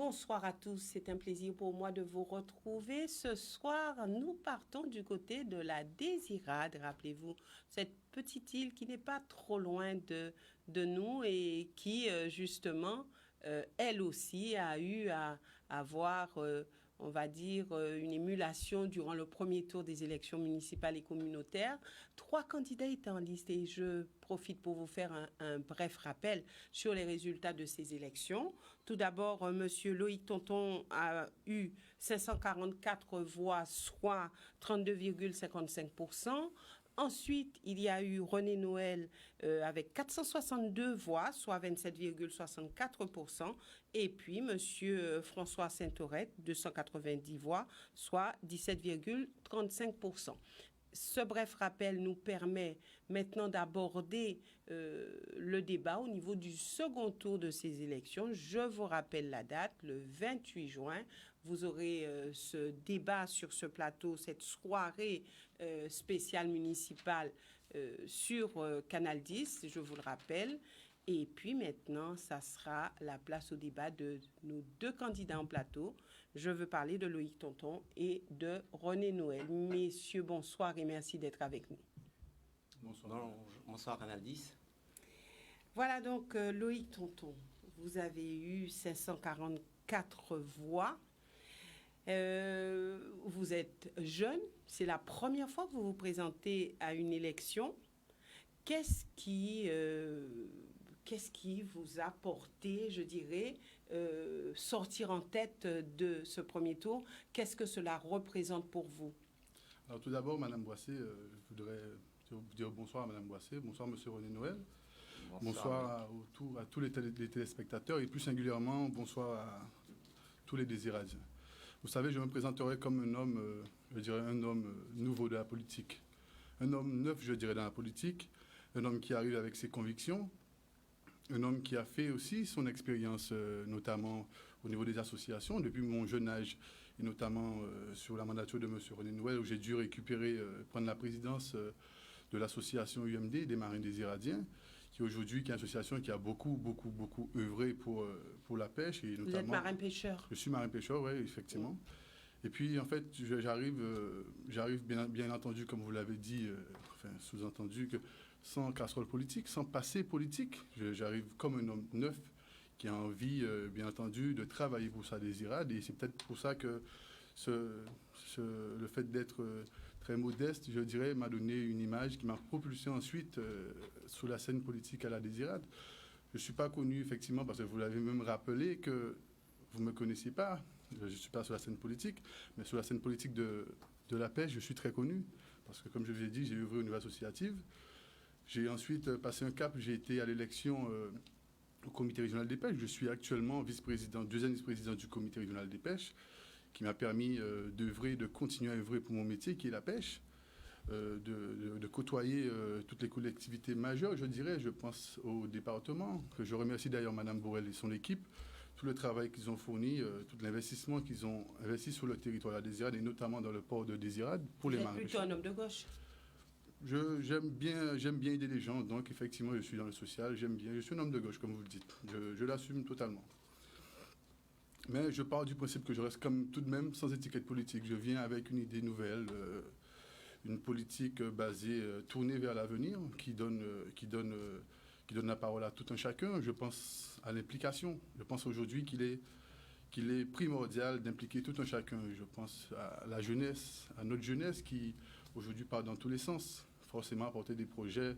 Bonsoir à tous, c'est un plaisir pour moi de vous retrouver. Ce soir, nous partons du côté de la Désirade, rappelez-vous, cette petite île qui n'est pas trop loin de nous et qui, justement, elle aussi a eu à avoir, on va dire, une émulation durant le premier tour des élections municipales et communautaires. 3 candidats étaient en liste et je profite pour vous faire un bref rappel sur les résultats de ces élections. Tout d'abord, Monsieur Loïc Tonton a eu 544 voix, soit 32,55%. Ensuite, il y a eu René Noël avec 462 voix, soit 27,64%. Et puis, M. François Saint-Aurette, 290 voix, soit 17,35%. Ce bref rappel nous permet maintenant d'aborder le débat au niveau du second tour de ces élections. Je vous rappelle la date, le 28 juin. Vous aurez ce débat sur ce plateau, cette soirée spéciale municipale sur Canal 10, je vous le rappelle. Et puis maintenant, ça sera la place au débat de nos 2 candidats en plateau. Je veux parler de Loïc Tonton et de René Noël. Messieurs, bonsoir et merci d'être avec nous. Bonsoir. Bonsoir, Canal 10. Voilà donc Loïc Tonton. Vous avez eu 544 voix. Vous êtes jeune. C'est la première fois que vous vous présentez à une élection. Qu'est-ce qui vous a porté, je dirais, sortir en tête de ce premier tour? Qu'est-ce que cela représente pour vous? Alors tout d'abord, Madame Boissé, je voudrais vous dire bonsoir à Madame Boissé, bonsoir Monsieur René Noël, bonsoir à tous les téléspectateurs et plus singulièrement, bonsoir à tous les désiradiens. Vous savez, je me présenterai comme un homme, je dirais un homme nouveau de la politique, un homme neuf, je dirais, dans la politique, un homme qui arrive avec ses convictions, un homme qui a fait aussi son expérience, notamment au niveau des associations, depuis mon jeune âge, et notamment sur la mandature de M. René Noël, où j'ai dû prendre la présidence de l'association UMD, des Marins des Iradiens, qui aujourd'hui est une association qui a beaucoup œuvré pour la pêche. Et notamment, vous êtes marin-pêcheur? Je suis marin-pêcheur, oui, effectivement. Oui. Et puis, en fait, j'arrive bien entendu, comme vous l'avez dit, sous-entendu, que sans casserole politique, sans passé politique, j'arrive comme un homme neuf qui a envie, bien entendu, de travailler pour sa désirade. Et c'est peut-être pour ça que le fait d'être très modeste, je dirais, m'a donné une image qui m'a propulsé ensuite sur la scène politique à la désirade. Je ne suis pas connu, effectivement, parce que vous l'avez même rappelé, que vous ne me connaissiez pas. Je ne suis pas sur la scène politique, mais sur la scène politique de la pêche, je suis très connu. Parce que, comme je vous ai dit, j'ai œuvré au niveau associatif. J'ai ensuite passé un cap, j'ai été à l'élection au comité régional des pêches. Je suis actuellement vice-président, deuxième vice-président du comité régional des pêches, qui m'a permis de continuer à œuvrer pour mon métier, qui est la pêche, de côtoyer toutes les collectivités majeures, je dirais. Je pense au département, que je remercie d'ailleurs Mme Borel et son équipe, tout le travail qu'ils ont fourni, tout l'investissement qu'ils ont investi sur le territoire de la Désirade, et notamment dans le port de Désirade, pour les marins. Vous êtes plutôt un homme de gauche? J'aime bien aider les gens, donc effectivement, je suis dans le social, j'aime bien. Je suis un homme de gauche, comme vous le dites. Je l'assume totalement. Mais je pars du principe que je reste comme tout de même sans étiquette politique. Je viens avec une idée nouvelle, une politique basée, tournée vers l'avenir, qui donne la parole à tout un chacun. Je pense à l'implication. Je pense aujourd'hui qu'il est primordial d'impliquer tout un chacun. Je pense à la jeunesse, à notre jeunesse qui aujourd'hui part dans tous les sens. Forcément apporter des projets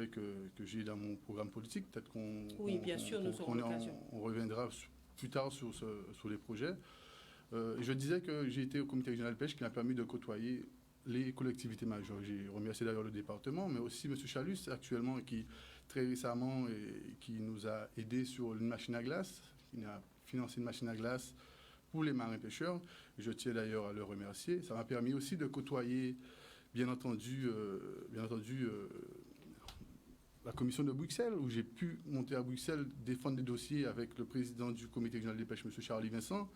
que j'ai dans mon programme politique. Peut-être qu'on on reviendra plus tard sur les projets. Et je disais que j'ai été au comité régional de pêche qui m'a permis de côtoyer les collectivités majeures. J'ai remercié d'ailleurs le département, mais aussi M. Chalus, actuellement, qui très récemment qui nous a aidés sur une machine à glace, qui a financé une machine à glace pour les marins-pêcheurs. Je tiens d'ailleurs à le remercier. Ça m'a permis aussi de côtoyer, bien entendu, la commission de Bruxelles, où j'ai pu monter à Bruxelles, défendre des dossiers avec le président du comité régional des pêches, M. Charlie Vincent.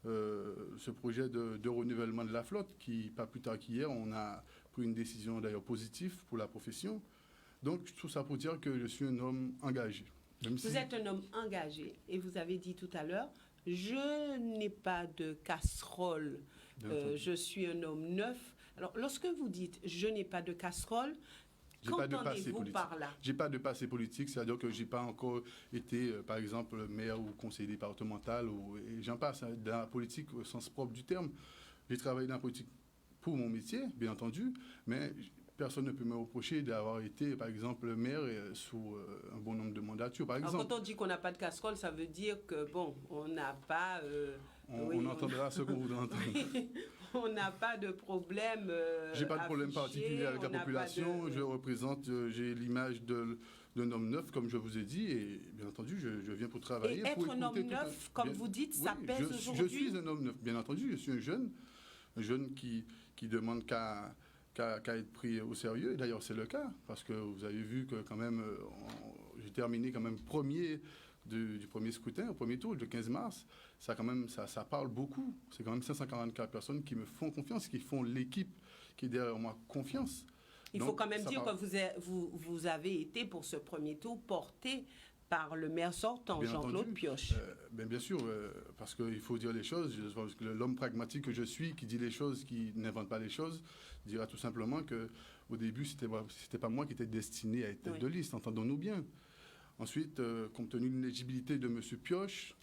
Ce projet de renouvellement de la flotte, qui, pas plus tard qu'hier, on a pris une décision d'ailleurs positive pour la profession. Donc, je trouve ça pour dire que je suis un homme engagé. Vous êtes un homme engagé et vous avez dit tout à l'heure, Je n'ai pas de casserole, je suis un homme neuf. Alors, lorsque vous dites je n'ai pas de casserole, J'ai pas de passé qu'entendez-vous politique. par là? J'ai pas de passé politique, c'est-à-dire que j'ai pas encore été, par exemple, maire ou conseiller départemental, et j'en passe, hein, dans la politique au sens propre du terme. J'ai travaillé dans la politique pour mon métier, bien entendu, mais personne ne peut me reprocher d'avoir été, par exemple, maire sous un bon nombre de mandatures, par Alors, exemple. quand on dit qu'on n'a pas de casserole, ça veut dire que, bon, on n'a pas... On entendra ce qu'on voudra entendre. On n'a pas de problème. J'ai pas de problème affiché, particulier avec la on n'a pas population. de- Je représente, j'ai l'image d'un homme neuf, comme je vous ai dit, et bien entendu, je viens pour travailler. Et pour être un homme écouter tout neuf, comme bien- vous dites, ça Oui, pèse je aujourd'hui. suis un homme neuf, bien entendu. Je suis un jeune qui demande qu'à être pris au sérieux. Et d'ailleurs, c'est le cas, parce que vous avez vu que quand même, j'ai terminé quand même premier du premier scrutin, au premier tour, le 15 mars. Ça, quand même, ça parle beaucoup. C'est quand même 544 personnes qui me font confiance, qui font l'équipe qui est derrière moi confiance. Il Donc, faut quand même ça dire parle. que vous avez été, pour ce premier tour, porté par le maire sortant, Bien Jean-Claude entendu. Pioche. Bien sûr, parce qu'il faut dire les choses. Pense que l'homme pragmatique que je suis, qui dit les choses, qui n'invente pas les choses, dira tout simplement que au début, c'était pas moi qui étais destiné à être tête Oui. de liste, entendons-nous bien. Ensuite, compte tenu de l'éligibilité de M. Pioche,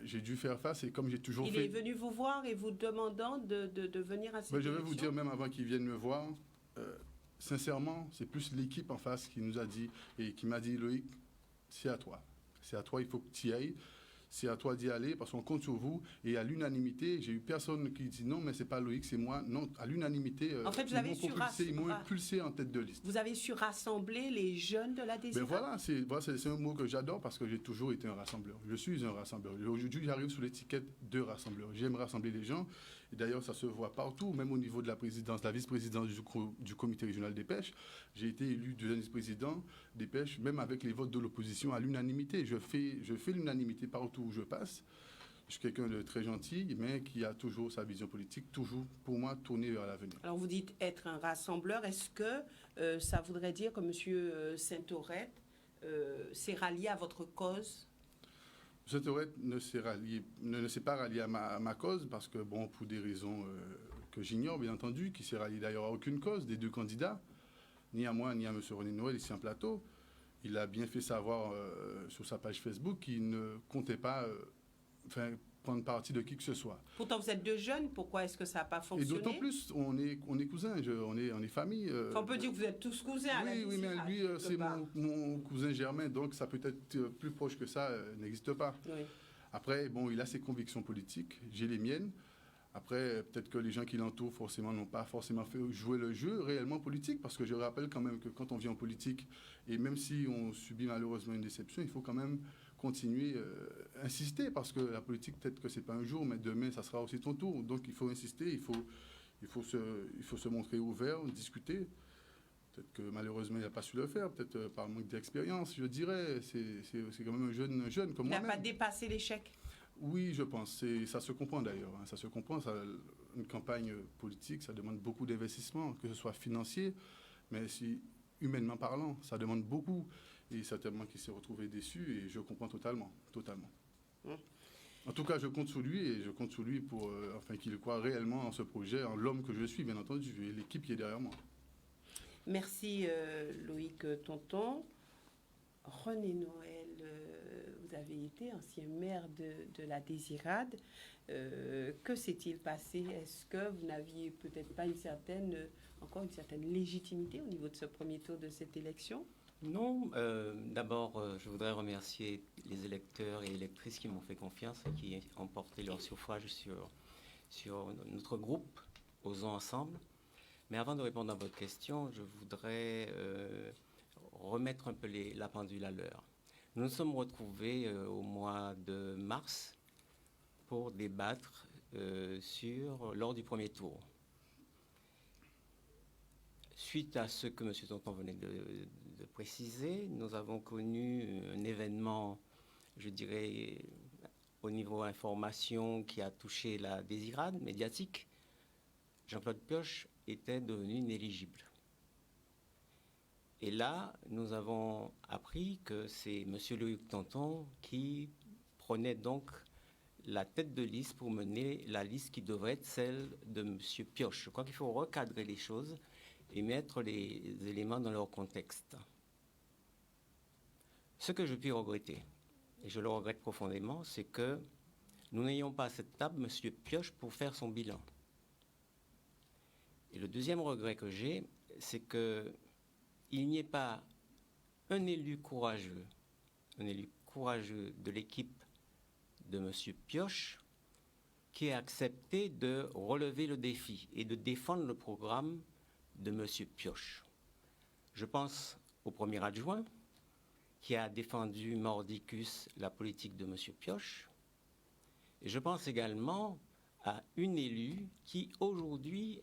j'ai dû faire face, et comme j'ai toujours Il fait... est venu vous voir et vous demandant de venir à cette Je vais vous élection. dire, même avant qu'il vienne me voir, sincèrement, c'est plus l'équipe en face qui nous a dit, et qui m'a dit, Loïc, c'est à toi. C'est à toi, il faut que tu y ailles. C'est à toi d'y aller parce qu'on compte sur vous. Et à l'unanimité, j'ai eu personne qui dit non, mais c'est pas Loïc, c'est moi. Non, à l'unanimité, En fait, vous ils avez m'ont su propulsé, ils m'ont impulsé en tête de liste. Vous avez su rassembler les jeunes de la Ben Désirade. voilà, c'est un mot que j'adore parce que j'ai toujours été un rassembleur. Je suis un rassembleur. Aujourd'hui, j'arrive sous l'étiquette de rassembleur. J'aime rassembler les gens. Et d'ailleurs, ça se voit partout, même au niveau de la présidence, la vice-présidence du comité régional des pêches. J'ai été élu deuxième vice-président des pêches, même avec les votes de l'opposition à l'unanimité. Je fais l'unanimité partout où je passe. Je suis quelqu'un de très gentil, mais qui a toujours sa vision politique, toujours, pour moi, tournée vers l'avenir. Alors, vous dites être un rassembleur. Est-ce que ça voudrait dire que M. Saint-Aurette s'est rallié à votre cause? Saint-Aurette ne s'est pas rallié à ma cause, parce que, bon, pour des raisons que j'ignore, bien entendu, qui s'est rallié d'ailleurs à aucune cause des deux candidats, ni à moi, ni à M. René Noël, ici en plateau. Il a bien fait savoir sur sa page Facebook qu'il ne comptait pas prendre parti de qui que ce soit. Pourtant, vous êtes deux jeunes. Pourquoi est-ce que ça n'a pas Et fonctionné? d'autant plus, on est cousins, on est famille. Enfin, on peut dire que vous êtes tous cousins à la Oui, mais Désirade, lui, quelque c'est part. mon cousin germain, donc ça peut être plus proche que ça, n'existe pas. Oui. Après, bon, il a ses convictions politiques, j'ai les miennes. Après, peut-être que les gens qui l'entourent forcément n'ont pas forcément fait jouer le jeu réellement politique, parce que je rappelle quand même que quand on vient en politique, et même si on subit malheureusement une déception, il faut quand même continuer, insister, parce que la politique, peut-être que c'est pas un jour, mais demain, ça sera aussi ton tour. Donc il faut insister, il faut se montrer ouvert, discuter. Peut-être que malheureusement, il n'a pas su le faire, peut-être par manque d'expérience, je dirais. C'est quand même un jeune comme Il n'a moi-même. pas dépassé l'échec. Oui, je pense. Ça se comprend d'ailleurs. Ça se comprend. Une campagne politique, ça demande beaucoup d'investissement, que ce soit financier, mais si humainement parlant, ça demande beaucoup. Et certainement qu'il s'est retrouvé déçu, et je comprends totalement. En tout cas, je compte sur lui, et je compte sur lui pour qu'il croit réellement en ce projet, en l'homme que je suis, bien entendu, et l'équipe qui est derrière moi. Merci Loïc Tonton. René Noël, vous avez été ancien maire de la Désirade. Que s'est-il passé? Est-ce que vous n'aviez peut-être pas encore une certaine légitimité au niveau de ce premier tour de cette élection? Non, d'abord, je voudrais remercier les électeurs et électrices qui m'ont fait confiance et qui ont porté leur suffrage sur notre groupe, Osons Ensemble. Mais avant de répondre à votre question, je voudrais remettre un peu la pendule à l'heure. Nous nous sommes retrouvés au mois de mars pour débattre lors du premier tour. Suite à ce que M. Tonton venait de préciser, nous avons connu un événement, je dirais, au niveau information qui a touché la Désirade médiatique. Jean-Claude Pioche était devenu inéligible. Et là, nous avons appris que c'est M. Loïc Tonton qui prenait donc la tête de liste pour mener la liste qui devrait être celle de M. Pioche. Je crois qu'il faut recadrer les choses et mettre les éléments dans leur contexte. Ce que je puis regretter, et je le regrette profondément, c'est que nous n'ayons pas à cette table M. Pioche pour faire son bilan. Et le deuxième regret que j'ai, c'est qu'il n'y ait pas un élu courageux de l'équipe de M. Pioche qui ait accepté de relever le défi et de défendre le programme de M. Pioche. Je pense au premier adjoint qui a défendu mordicus la politique de M. Pioche. Et je pense également à une élue qui aujourd'hui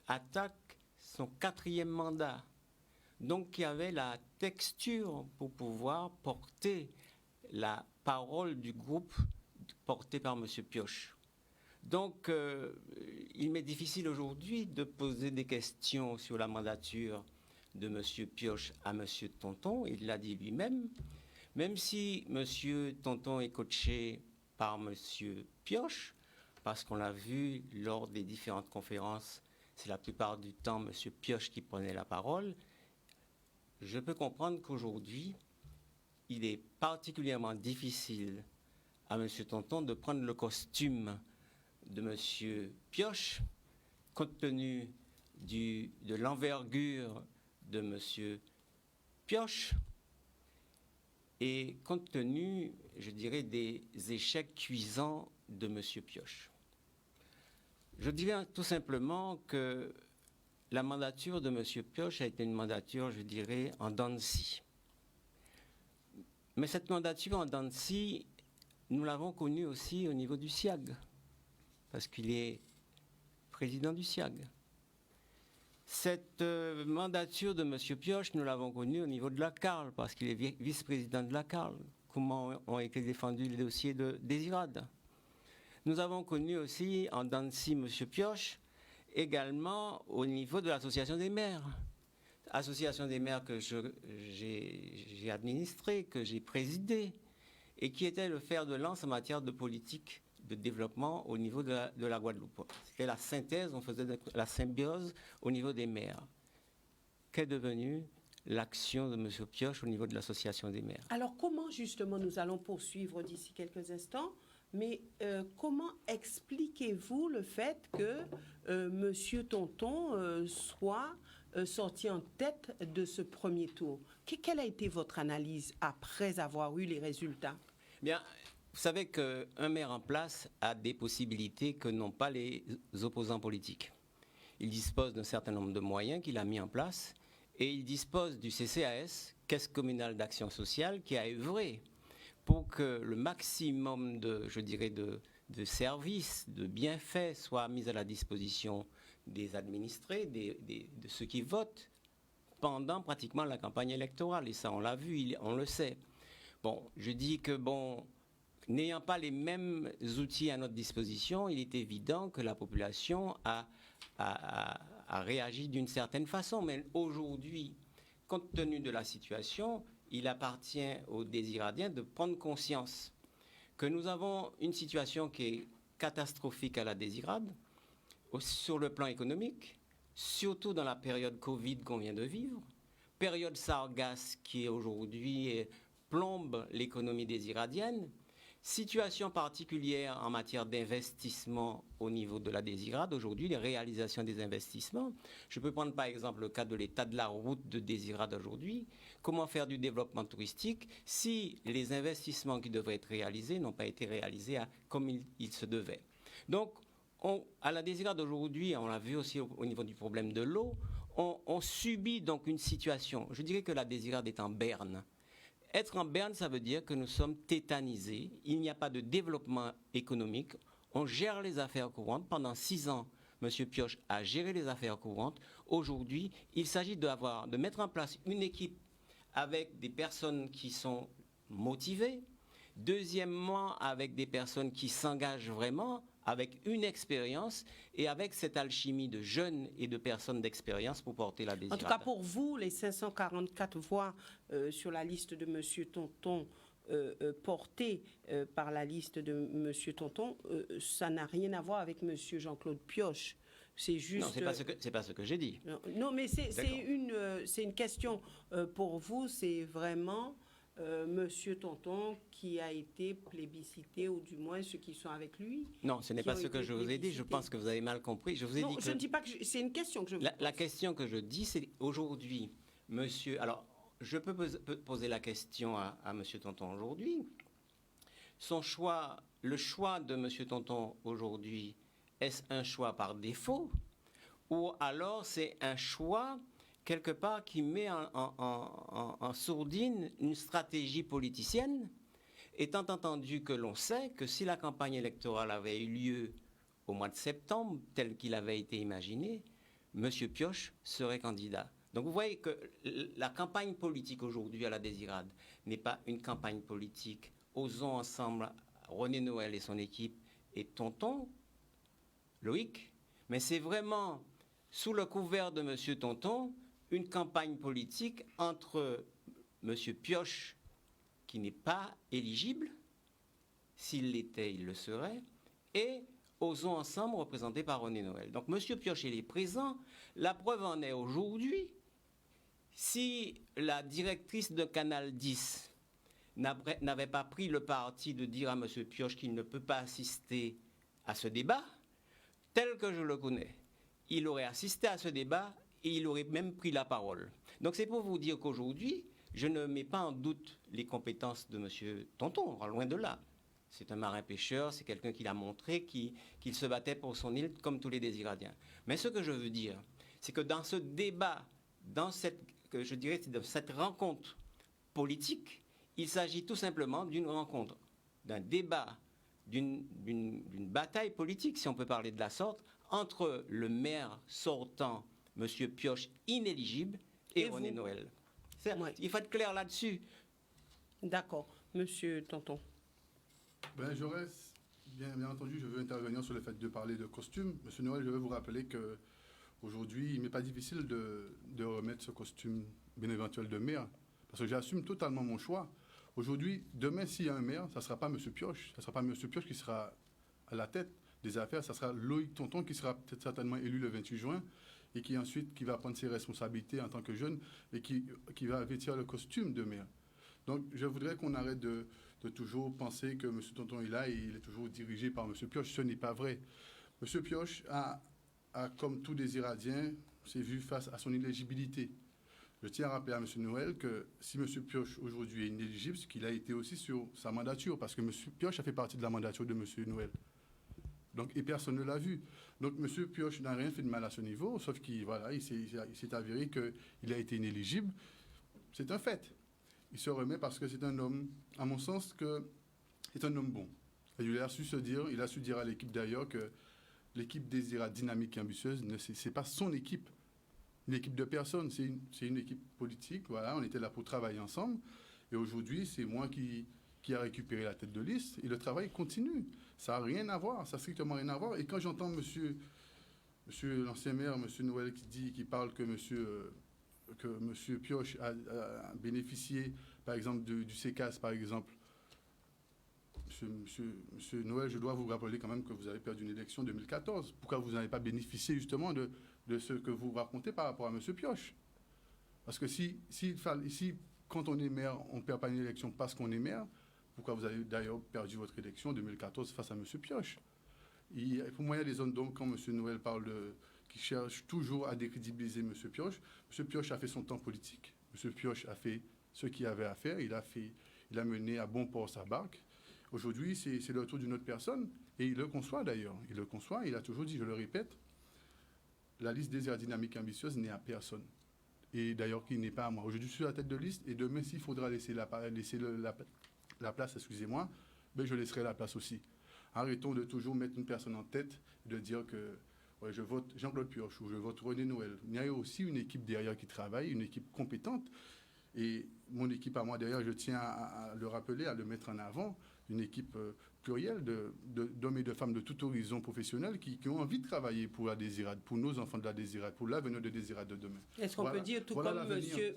attaque son 4e mandat, donc qui avait la texture pour pouvoir porter la parole du groupe porté par M. Pioche. Donc, il m'est difficile aujourd'hui de poser des questions sur la mandature de M. Pioche à M. Tonton, il l'a dit lui-même, même si M. Tonton est coaché par M. Pioche, parce qu'on l'a vu lors des différentes conférences, c'est la plupart du temps M. Pioche qui prenait la parole. Je peux comprendre qu'aujourd'hui, il est particulièrement difficile à M. Tonton de prendre le costume de M. Pioche, compte tenu de l'envergure de M. Pioche et compte tenu, je dirais, des échecs cuisants de M. Pioche. Je dirais tout simplement que la mandature de M. Pioche a été une mandature, je dirais, en dents de scie. Mais cette mandature en dents de scie, nous l'avons connue aussi au niveau du SIAG, parce qu'il est président du SIAG. Cette mandature de M. Pioche, nous l'avons connue au niveau de la CARL, parce qu'il est vice-président de la CARL. Comment ont été défendus les dossiers de Désirade. Nous avons connu aussi en dents de scie M. Pioche, également au niveau de l'association des maires. Association des maires que j'ai administrée, que j'ai présidée, et qui était le fer de lance en matière de politique de développement au niveau de la Guadeloupe. C'était la synthèse, on faisait la symbiose au niveau des maires. Qu'est devenue l'action de M. Pioche au niveau de l'association des maires? Alors comment justement, nous allons poursuivre d'ici quelques instants, mais comment expliquez-vous le fait que M. Tonton soit sorti en tête de ce premier tour? Quelle a été votre analyse après avoir eu les résultats? Bien, vous savez qu'un maire en place a des possibilités que n'ont pas les opposants politiques. Il dispose d'un certain nombre de moyens qu'il a mis en place et il dispose du CCAS, Caisse communale d'action sociale, qui a œuvré pour que le maximum de services, de bienfaits soient mis à la disposition des administrés, de ceux qui votent pendant pratiquement la campagne électorale. Et ça, on l'a vu, on le sait. Bon, je dis que, n'ayant pas les mêmes outils à notre disposition, il est évident que la population a réagi d'une certaine façon. Mais aujourd'hui, compte tenu de la situation, il appartient aux Désiradiens de prendre conscience que nous avons une situation qui est catastrophique à la Désirade, sur le plan économique, surtout dans la période Covid qu'on vient de vivre, période sargasse qui aujourd'hui plombe l'économie désiradienne, situation particulière en matière d'investissement au niveau de la Désirade. Aujourd'hui, les réalisations des investissements. Je peux prendre par exemple le cas de l'état de la route de Désirade aujourd'hui. Comment faire du développement touristique si les investissements qui devraient être réalisés n'ont pas été réalisés comme il se devait. Donc, à la Désirade aujourd'hui, on l'a vu aussi au niveau du problème de l'eau, on subit donc une situation. Je dirais que la Désirade est en berne. Être en berne, ça veut dire que nous sommes tétanisés. Il n'y a pas de développement économique. On gère les affaires courantes. Pendant 6 ans, M. Pioche a géré les affaires courantes. Aujourd'hui, il s'agit de mettre en place une équipe avec des personnes qui sont motivées. Deuxièmement, avec des personnes qui s'engagent vraiment, avec une expérience et avec cette alchimie de jeunes et de personnes d'expérience pour porter la Désirade. En tout cas, pour vous, les 544 voix sur la liste de M. Tonton porté par la liste de M. Tonton, ça n'a rien à voir avec M. Jean-Claude Pioche. C'est juste... Non, c'est pas ce que j'ai dit. Non, mais c'est une question pour vous, c'est vraiment Monsieur Tonton qui a été plébiscité, ou du moins ceux qui sont avec lui. Non, ce n'est pas ce que je vous ai dit. Je pense que vous avez mal compris. Je vous ai dit que... je ne dis pas que... C'est une question que je vous pose. La question que je dis, c'est aujourd'hui, monsieur... Alors, je peux poser la question à monsieur Tonton aujourd'hui. Son choix, le choix de monsieur Tonton aujourd'hui, est-ce un choix par défaut ou alors c'est un choix quelque part qui met en sourdine une stratégie politicienne, étant entendu que l'on sait que si la campagne électorale avait eu lieu au mois de septembre, tel qu'il avait été imaginé, M. Pioche serait candidat. Donc vous voyez que la campagne politique aujourd'hui à la Désirade n'est pas une campagne politique. Osons ensemble, René Noël et son équipe et Tonton, Loïc, mais c'est vraiment sous le couvert de M. Tonton une campagne politique entre M. Pioche, qui n'est pas éligible, s'il l'était, il le serait, et Osons ensemble, représenté par René Noël. Donc M. Pioche, il est présent. La preuve en est aujourd'hui, si la directrice de Canal 10 n'avait pas pris le parti de dire à M. Pioche qu'il ne peut pas assister à ce débat, tel que je le connais, il aurait assisté à ce débat et il aurait même pris la parole. Donc c'est pour vous dire qu'aujourd'hui, je ne mets pas en doute les compétences de M. Tonton, loin de là. C'est un marin-pêcheur, c'est quelqu'un qui l'a montré, qu'il se battait pour son île comme tous les Désiradiens. Mais ce que je veux dire, c'est que dans ce débat, dans cette rencontre politique, il s'agit tout simplement d'une rencontre, d'un débat, d'une bataille politique, si on peut parler de la sorte, entre le maire sortant, M. Pioche, inéligible, et René Noël. Ouais. Il faut être clair là-dessus. D'accord. Monsieur Tonton. Ben, bien entendu, je veux intervenir sur le fait de parler de costume. Monsieur Noël, je veux vous rappeler qu'aujourd'hui, il m'est pas difficile de remettre ce costume bien éventuel de maire, parce que j'assume totalement mon choix. Aujourd'hui, demain, s'il y a un maire, ça ne sera pas M. Pioche. Ça ne sera pas M. Pioche qui sera à la tête des affaires, ça sera Loïc Tonton qui sera peut-être certainement élu le 28 juin et qui va prendre ses responsabilités en tant que jeune et qui va vêtir le costume de maire. Donc, je voudrais qu'on arrête de toujours penser que M. Tonton est là et il est toujours dirigé par M. Pioche. Ce n'est pas vrai. M. Pioche a, comme tous les Iradiens, s'est vu face à son inéligibilité. Je tiens à rappeler à M. Noël que si M. Pioche aujourd'hui est inéligible, c'est qu'il a été aussi sur sa mandature, parce que M. Pioche a fait partie de la mandature de M. Noël. Donc, et personne ne l'a vu. Donc, M. Pioche n'a rien fait de mal à ce niveau, sauf qu'il s'est avéré qu'il a été inéligible. C'est un fait. Il se remet parce que c'est un homme, à mon sens, que c'est un homme bon. Et il a su dire à l'équipe d'ailleurs que l'équipe Désirade dynamique et ambitieuse, c'est pas son équipe. Une équipe de personnes, c'est une équipe politique. Voilà, on était là pour travailler ensemble. Et aujourd'hui, c'est moi qui a récupéré la tête de liste. Et le travail continue. Ça n'a rien à voir. Ça n'a strictement rien à voir. Et quand j'entends monsieur l'ancien maire, M. Noël, qui parle que M. Pioche a bénéficié, par exemple, du CECAS, par exemple. Monsieur Noël, je dois vous rappeler quand même que vous avez perdu une élection en 2014. Pourquoi vous n'avez pas bénéficié justement de ce que vous racontez par rapport à M. Pioche? Parce que si quand on est maire, on ne perd pas une élection parce qu'on est maire, pourquoi vous avez d'ailleurs perdu votre élection en 2014 face à M. Pioche? Pour moi, il y a des zones donc quand M. Noël parle qui cherche toujours à décrédibiliser M. Pioche. M. Pioche a fait son temps politique. M. Pioche a fait ce qu'il avait à faire. Il a mené à bon port sa barque. Aujourd'hui, c'est le retour d'une autre personne. Et il le conçoit d'ailleurs. Il le conçoit. Il a toujours dit, je le répète, la liste des dynamiques ambitieuses n'est à personne. Et d'ailleurs, qui n'est pas à moi. Aujourd'hui, je suis à la tête de liste. Et demain, s'il faudra laisser la place, excusez-moi, ben je laisserai la place aussi. Arrêtons de toujours mettre une personne en tête et de dire que ouais, je vote Jean-Claude Pioche ou je vote René Noël. Il y a aussi une équipe derrière qui travaille, une équipe compétente. Et mon équipe à moi derrière, je tiens à le rappeler, à le mettre en avant, une équipe plurielle d'hommes et de femmes de tout horizon professionnel qui ont envie de travailler pour la Désirade, pour nos enfants de la Désirade, pour l'avenir de Désirade de demain. Est-ce qu'on peut dire, tout comme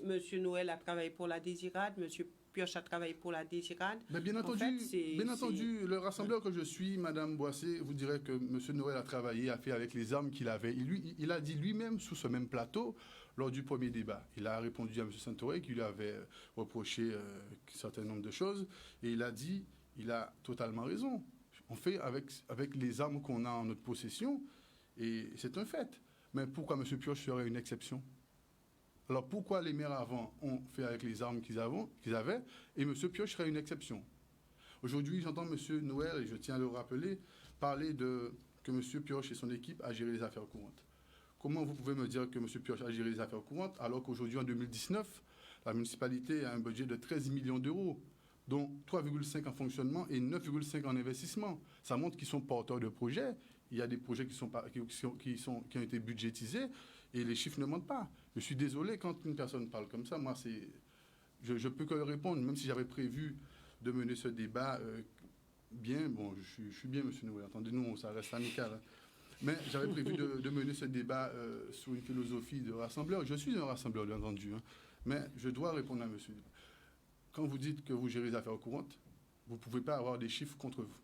Monsieur Noël a travaillé pour la Désirade, Monsieur Pioche a travaillé pour la Désirade. Mais bien entendu, le rassembleur que je suis, Madame Boissé, vous dirait que M. Noël a travaillé, a fait avec les armes qu'il avait. Il a dit lui-même, sous ce même plateau, lors du premier débat, il a répondu à M. Santoré qui lui avait reproché un certain nombre de choses, et il a dit, il a totalement raison. On fait avec les armes qu'on a en notre possession, et c'est un fait. Mais pourquoi M. Pioche serait une exception? Alors pourquoi les maires avant ont fait avec les armes qu'ils avaient, et M. Pioche serait une exception? Aujourd'hui, j'entends M. Noël, et je tiens à le rappeler, parler que M. Pioche et son équipe a géré les affaires courantes. Comment vous pouvez me dire que M. Pioche a géré les affaires courantes alors qu'aujourd'hui, en 2019, la municipalité a un budget de 13 millions d'euros, dont 3,5 en fonctionnement et 9,5 en investissement? Ça montre qu'ils sont porteurs de projets. Il y a des projets qui ont été budgétisés et les chiffres ne mentent pas. Je suis désolé quand une personne parle comme ça. Moi, je peux que répondre, même si j'avais prévu de mener ce débat bien. Bon, je suis bien, M. Noël. Attendez-nous, ça reste amical. Hein. Mais j'avais prévu de mener ce débat sous une philosophie de rassembleur. Je suis un rassembleur, bien entendu. Hein. Mais je dois répondre à M. Quand vous dites que vous gérez les affaires courantes, vous ne pouvez pas avoir des chiffres contre vous.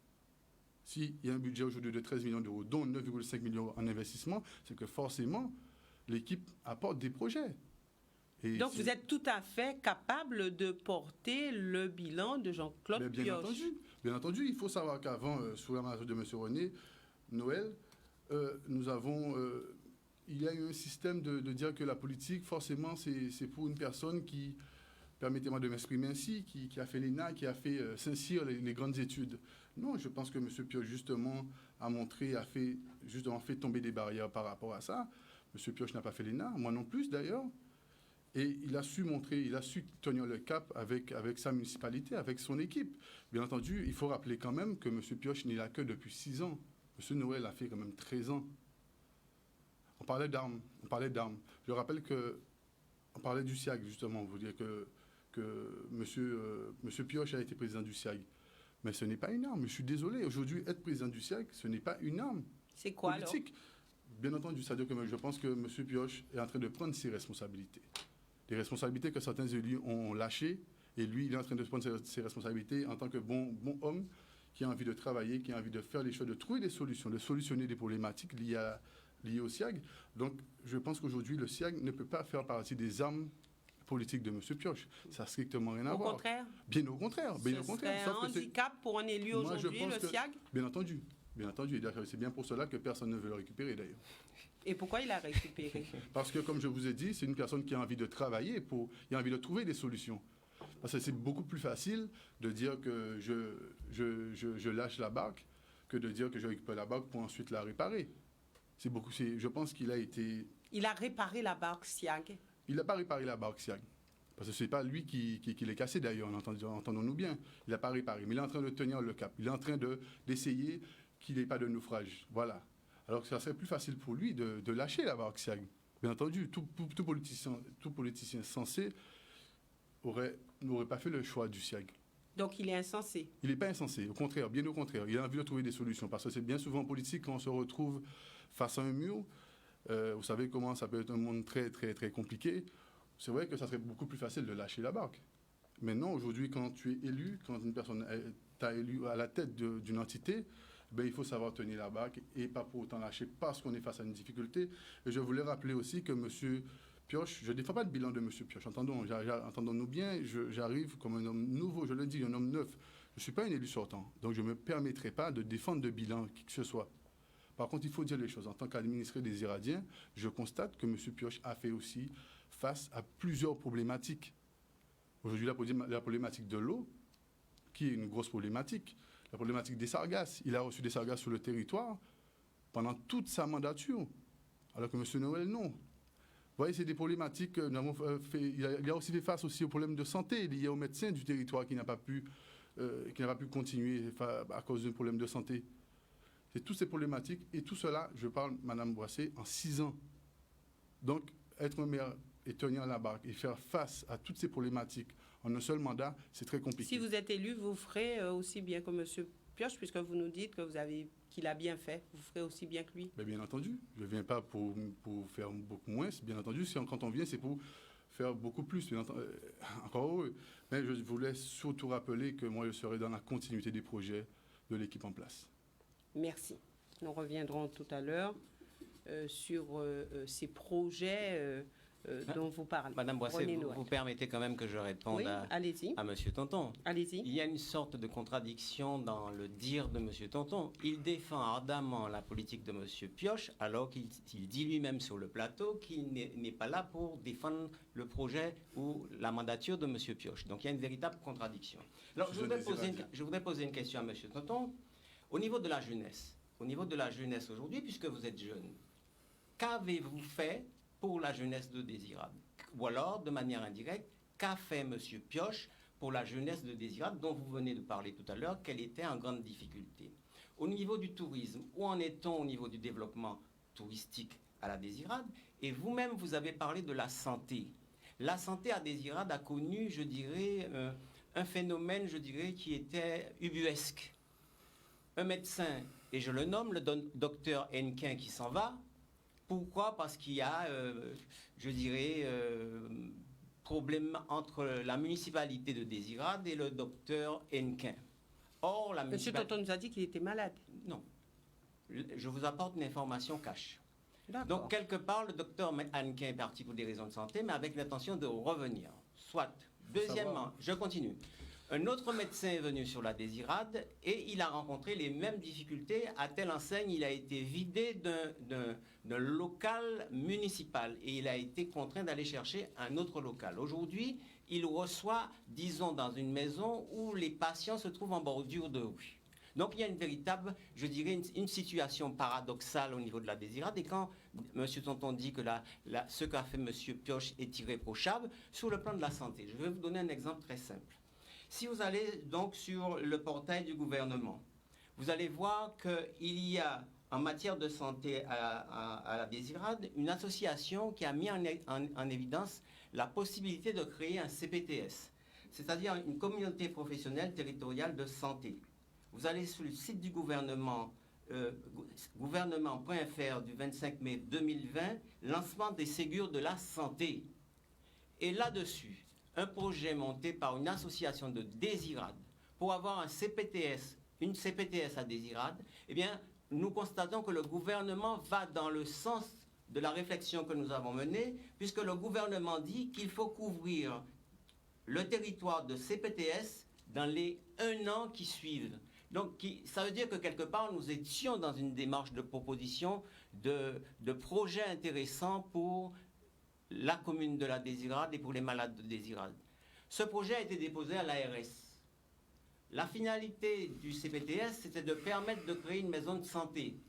S'il y a un budget aujourd'hui de 13 millions d'euros, dont 9,5 millions en investissement, c'est que forcément, l'équipe apporte des projets. Et donc, vous êtes tout à fait capable de porter le bilan de Jean-Claude Pioche. Bien entendu, il faut savoir qu'avant, sous la mandature de M. René Noël, il y a eu un système de dire que la politique, forcément, c'est pour une personne qui, permettez-moi de m'exprimer ainsi, qui a fait l'ENA, qui a fait Saint-Cyr, les grandes études. Non, je pense que M. Pioche, justement, fait tomber des barrières par rapport à ça. M. Pioche n'a pas fait l'ENA, moi non plus d'ailleurs. Et il a su tenir le cap avec sa municipalité, avec son équipe. Bien entendu, il faut rappeler quand même que M. Pioche n'est là que depuis 6 ans. M. Noël a fait quand même 13 ans. On parlait d'armes. Je rappelle on parlait du SIAG, justement. Vous dire que M. Pioche a été président du SIAG. Mais ce n'est pas une arme. Je suis désolé. Aujourd'hui, être président du SIAG, ce n'est pas une arme. C'est quoi politique. Alors? Bien entendu, c'est-à-dire que je pense que M. Pioche est en train de prendre ses responsabilités. Des responsabilités que certains élus ont lâchées. Et lui, il est en train de prendre ses responsabilités en tant que bon homme qui a envie de travailler, qui a envie de faire les choses, de trouver des solutions, de solutionner des problématiques liées au SIAG. Donc, je pense qu'aujourd'hui, le SIAG ne peut pas faire partie des armes politiques de M. Pioche. Ça n'a strictement rien à voir. Au contraire? Bien au contraire. Ce serait un handicap pour un élu aujourd'hui, le SIAG? Bien entendu. Et c'est bien pour cela que personne ne veut le récupérer, d'ailleurs. Et pourquoi il l'a récupéré? Parce que, comme je vous ai dit, c'est une personne qui a envie de travailler, qui a envie de trouver des solutions. Parce que c'est beaucoup plus facile de dire que je lâche la barque que de dire que je récupère la barque pour ensuite la réparer. Je pense qu'il a été... Il a réparé la barque SIAG. Il n'a pas réparé la barque SIAG. Parce que ce n'est pas lui qui l'est cassé, d'ailleurs, entendons-nous bien. Il n'a pas réparé, mais il est en train de tenir le cap. Il est en train d'essayer qu'il n'ait pas de naufrage. Voilà. Alors que ça serait plus facile pour lui de lâcher la barque SIAG. Bien entendu, tout politicien sensé n'aurait pas fait le choix du SIAG. Donc il est insensé? Il n'est pas insensé, au contraire, bien au contraire. Il a envie de trouver des solutions. Parce que c'est bien souvent en politique, quand on se retrouve face à un mur, vous savez comment ça peut être un monde très, très, très compliqué. C'est vrai que ça serait beaucoup plus facile de lâcher la barque. Maintenant, aujourd'hui, quand tu es élu, quand une personne t'a élu à la tête d'une entité, il faut savoir tenir la barque et pas pour autant lâcher parce qu'on est face à une difficulté. Et je voulais rappeler aussi que M. Pioche, je ne défends pas le bilan de M. Pioche, entendons-nous bien, j'arrive comme un homme nouveau, je le dis, un homme neuf. Je ne suis pas un élu sortant, donc je ne me permettrai pas de défendre de bilan qui que ce soit. Par contre, il faut dire les choses. En tant qu'administré des Iradiens, je constate que M. Pioche a fait aussi face à plusieurs problématiques. Aujourd'hui, la problématique de l'eau, qui est une grosse problématique, la problématique des sargasses. Il a reçu des sargasses sur le territoire pendant toute sa mandature, alors que M. Noël, non. Vous voyez, c'est des problématiques que nous avons fait. Il a aussi fait face aussi aux problèmes de santé liés aux médecins du territoire qui n'a pas pu continuer à cause d'un problème de santé. C'est toutes ces problématiques et tout cela, je parle, Mme Boissé, en 6 ans. Donc, être maire et tenir la barque et faire face à toutes ces problématiques en un seul mandat, c'est très compliqué. Si vous êtes élu, vous ferez aussi bien que M. Pioche, puisque vous nous dites qu'il a bien fait. Vous ferez aussi bien que lui. Mais bien entendu. Je ne viens pas pour faire beaucoup moins. Bien entendu, quand on vient, c'est pour faire beaucoup plus, encore heureux. Mais je voulais surtout rappeler que moi, je serai dans la continuité des projets de l'équipe en place. Merci. Nous reviendrons tout à l'heure sur ces projets dont vous parlez. Madame Boissé, vous permettez quand même que je réponde à Monsieur Tonton. Allez-y. Il y a une sorte de contradiction dans le dire de Monsieur Tonton. Il défend ardemment la politique de Monsieur Pioche, alors qu'il dit lui-même sur le plateau qu'il n'est pas là pour défendre le projet ou la mandature de Monsieur Pioche. Donc il y a une véritable contradiction. Alors je voudrais poser une question à Monsieur Tonton. Au niveau de la jeunesse aujourd'hui, puisque vous êtes jeune, qu'avez-vous fait pour la jeunesse de Désirade? Ou alors, de manière indirecte, qu'a fait M. Pioche pour la jeunesse de Désirade, dont vous venez de parler tout à l'heure, qu'elle était en grande difficulté? Au niveau du tourisme, où en est-on au niveau du développement touristique à la Désirade? Et vous-même, vous avez parlé de la santé. La santé à Désirade a connu, je dirais, un phénomène, je dirais, qui était ubuesque. Un médecin, et je le nomme, le docteur Hennequin qui s'en va. Pourquoi? Parce qu'il y a, je dirais, problème entre la municipalité de Désirade et le docteur Hennequin. Or, la municipalité... Monsieur Tonton nous a dit qu'il était malade. Non. Je vous apporte une information cash. Donc, quelque part, le docteur Hennequin est parti pour des raisons de santé, mais avec l'intention de revenir. Soit. Deuxièmement, je continue. Un autre médecin est venu sur la Désirade et il a rencontré les mêmes difficultés. À telle enseigne, il a été vidé d'un local municipal et il a été contraint d'aller chercher un autre local. Aujourd'hui, il reçoit, disons, dans une maison où les patients se trouvent en bordure de rue. Donc il y a une véritable, je dirais, une situation paradoxale au niveau de la Désirade. Et quand M. Tonton dit que ce qu'a fait M. Pioche est irréprochable, sur le plan de la santé, je vais vous donner un exemple très simple. Si vous allez donc sur le portail du gouvernement, vous allez voir qu'il y a, en matière de santé à la Désirade, une association qui a mis en évidence la possibilité de créer un CPTS, c'est-à-dire une communauté professionnelle territoriale de santé. Vous allez sur le site du gouvernement, gouvernement.fr du 25 mai 2020, lancement des Ségur de la santé. Et là-dessus, un projet monté par une association de Désirade pour avoir un CPTS, une CPTS à Désirade, eh bien, nous constatons que le gouvernement va dans le sens de la réflexion que nous avons menée, puisque le gouvernement dit qu'il faut couvrir le territoire de CPTS dans les 1 an qui suivent. Donc, ça veut dire que quelque part, nous étions dans une démarche de proposition de projets intéressants pour la commune de la Désirade et pour les malades de Désirade. Ce projet a été déposé à l'ARS. La finalité du CPTS, c'était de permettre de créer une maison de santé.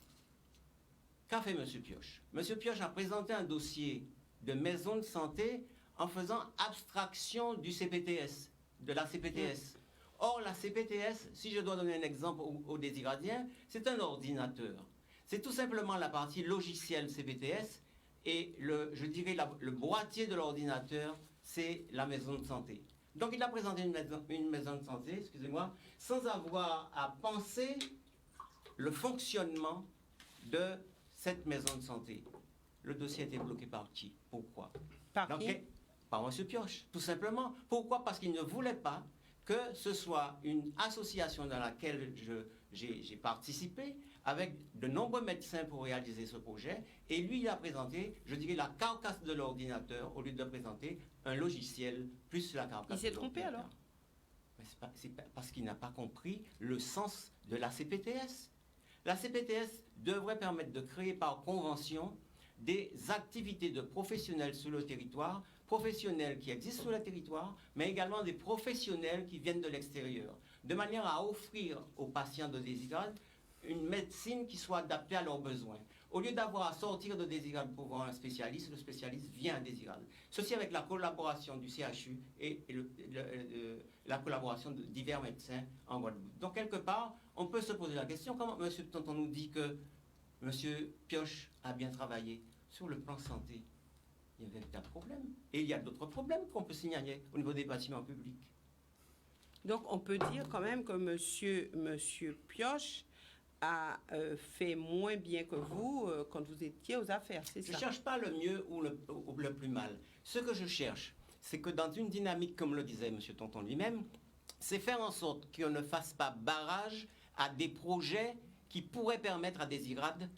Qu'a fait M. Pioche? M. Pioche a présenté un dossier de maison de santé en faisant abstraction du CPTS, de la CPTS. Or, la CPTS, si je dois donner un exemple aux Désiradiens, c'est un ordinateur. C'est tout simplement la partie logicielle CPTS. Et je dirais le boîtier de l'ordinateur, c'est la maison de santé. Donc il a présenté une maison de santé, excusez-moi, sans avoir à penser le fonctionnement de cette maison de santé. Le dossier a été bloqué par qui? Pourquoi? Par qui? Par M. Pioche, tout simplement. Pourquoi? Parce qu'il ne voulait pas que ce soit une association dans laquelle j'ai participé, avec de nombreux médecins pour réaliser ce projet, et lui, il a présenté, je dirais, la carcasse de l'ordinateur, au lieu de présenter un logiciel plus la carcasse. Il s'est trompé alors? C'est parce qu'il n'a pas compris le sens de la CPTS. La CPTS devrait permettre de créer par convention des activités de professionnels sur le territoire, professionnels qui existent sur le territoire, mais également des professionnels qui viennent de l'extérieur, de manière à offrir aux patients de Désirade une médecine qui soit adaptée à leurs besoins. Au lieu d'avoir à sortir de Désirade pour voir un spécialiste, le spécialiste vient à Désirade. Ceci avec la collaboration du CHU et la collaboration de divers médecins en Guadeloupe. Donc, quelque part, on peut se poser la question, comment M. Tonton nous dit que M. Pioche a bien travaillé sur le plan santé? Il y a un véritable problème. Et il y a d'autres problèmes qu'on peut signaler au niveau des bâtiments publics. Donc, on peut dire quand même que M. Pioche a fait moins bien que vous quand vous étiez aux affaires, c'est Je ça? ne cherche pas le mieux ou le plus mal. Ce que je cherche, c'est que dans une dynamique, comme le disait M. Tonton lui-même, c'est faire en sorte qu'on ne fasse pas barrage à des projets qui pourraient permettre à Désirade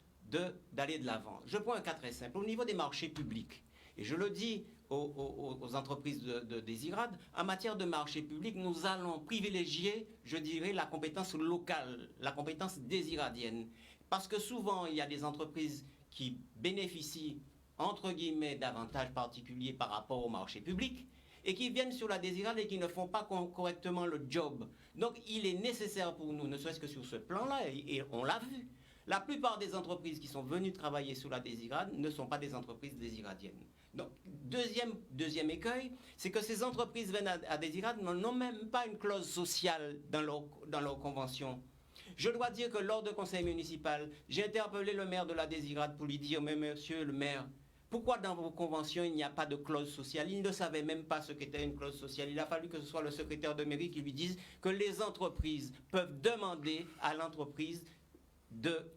d'aller de l'avant. Je prends un cas très simple. Au niveau des marchés publics, et je le dis aux entreprises de Désirade, en matière de marché public, nous allons privilégier, je dirais, la compétence locale, la compétence désiradienne. Parce que souvent, il y a des entreprises qui bénéficient, entre guillemets, d'avantages particuliers par rapport au marché public, et qui viennent sur la Désirade et qui ne font pas correctement le job. Donc, il est nécessaire pour nous, ne serait-ce que sur ce plan-là, et on l'a vu, la plupart des entreprises qui sont venues travailler sur la Désirade ne sont pas des entreprises désiradiennes. Donc, deuxième écueil, c'est que ces entreprises viennent à Désirade n'ont même pas une clause sociale dans leur convention. Je dois dire que lors de conseil municipal, j'ai interpellé le maire de la Désirade pour lui dire, mais monsieur le maire, pourquoi dans vos conventions il n'y a pas de clause sociale? Il ne savait même pas ce qu'était une clause sociale. Il a fallu que ce soit le secrétaire de mairie qui lui dise que les entreprises peuvent demander à l'entreprise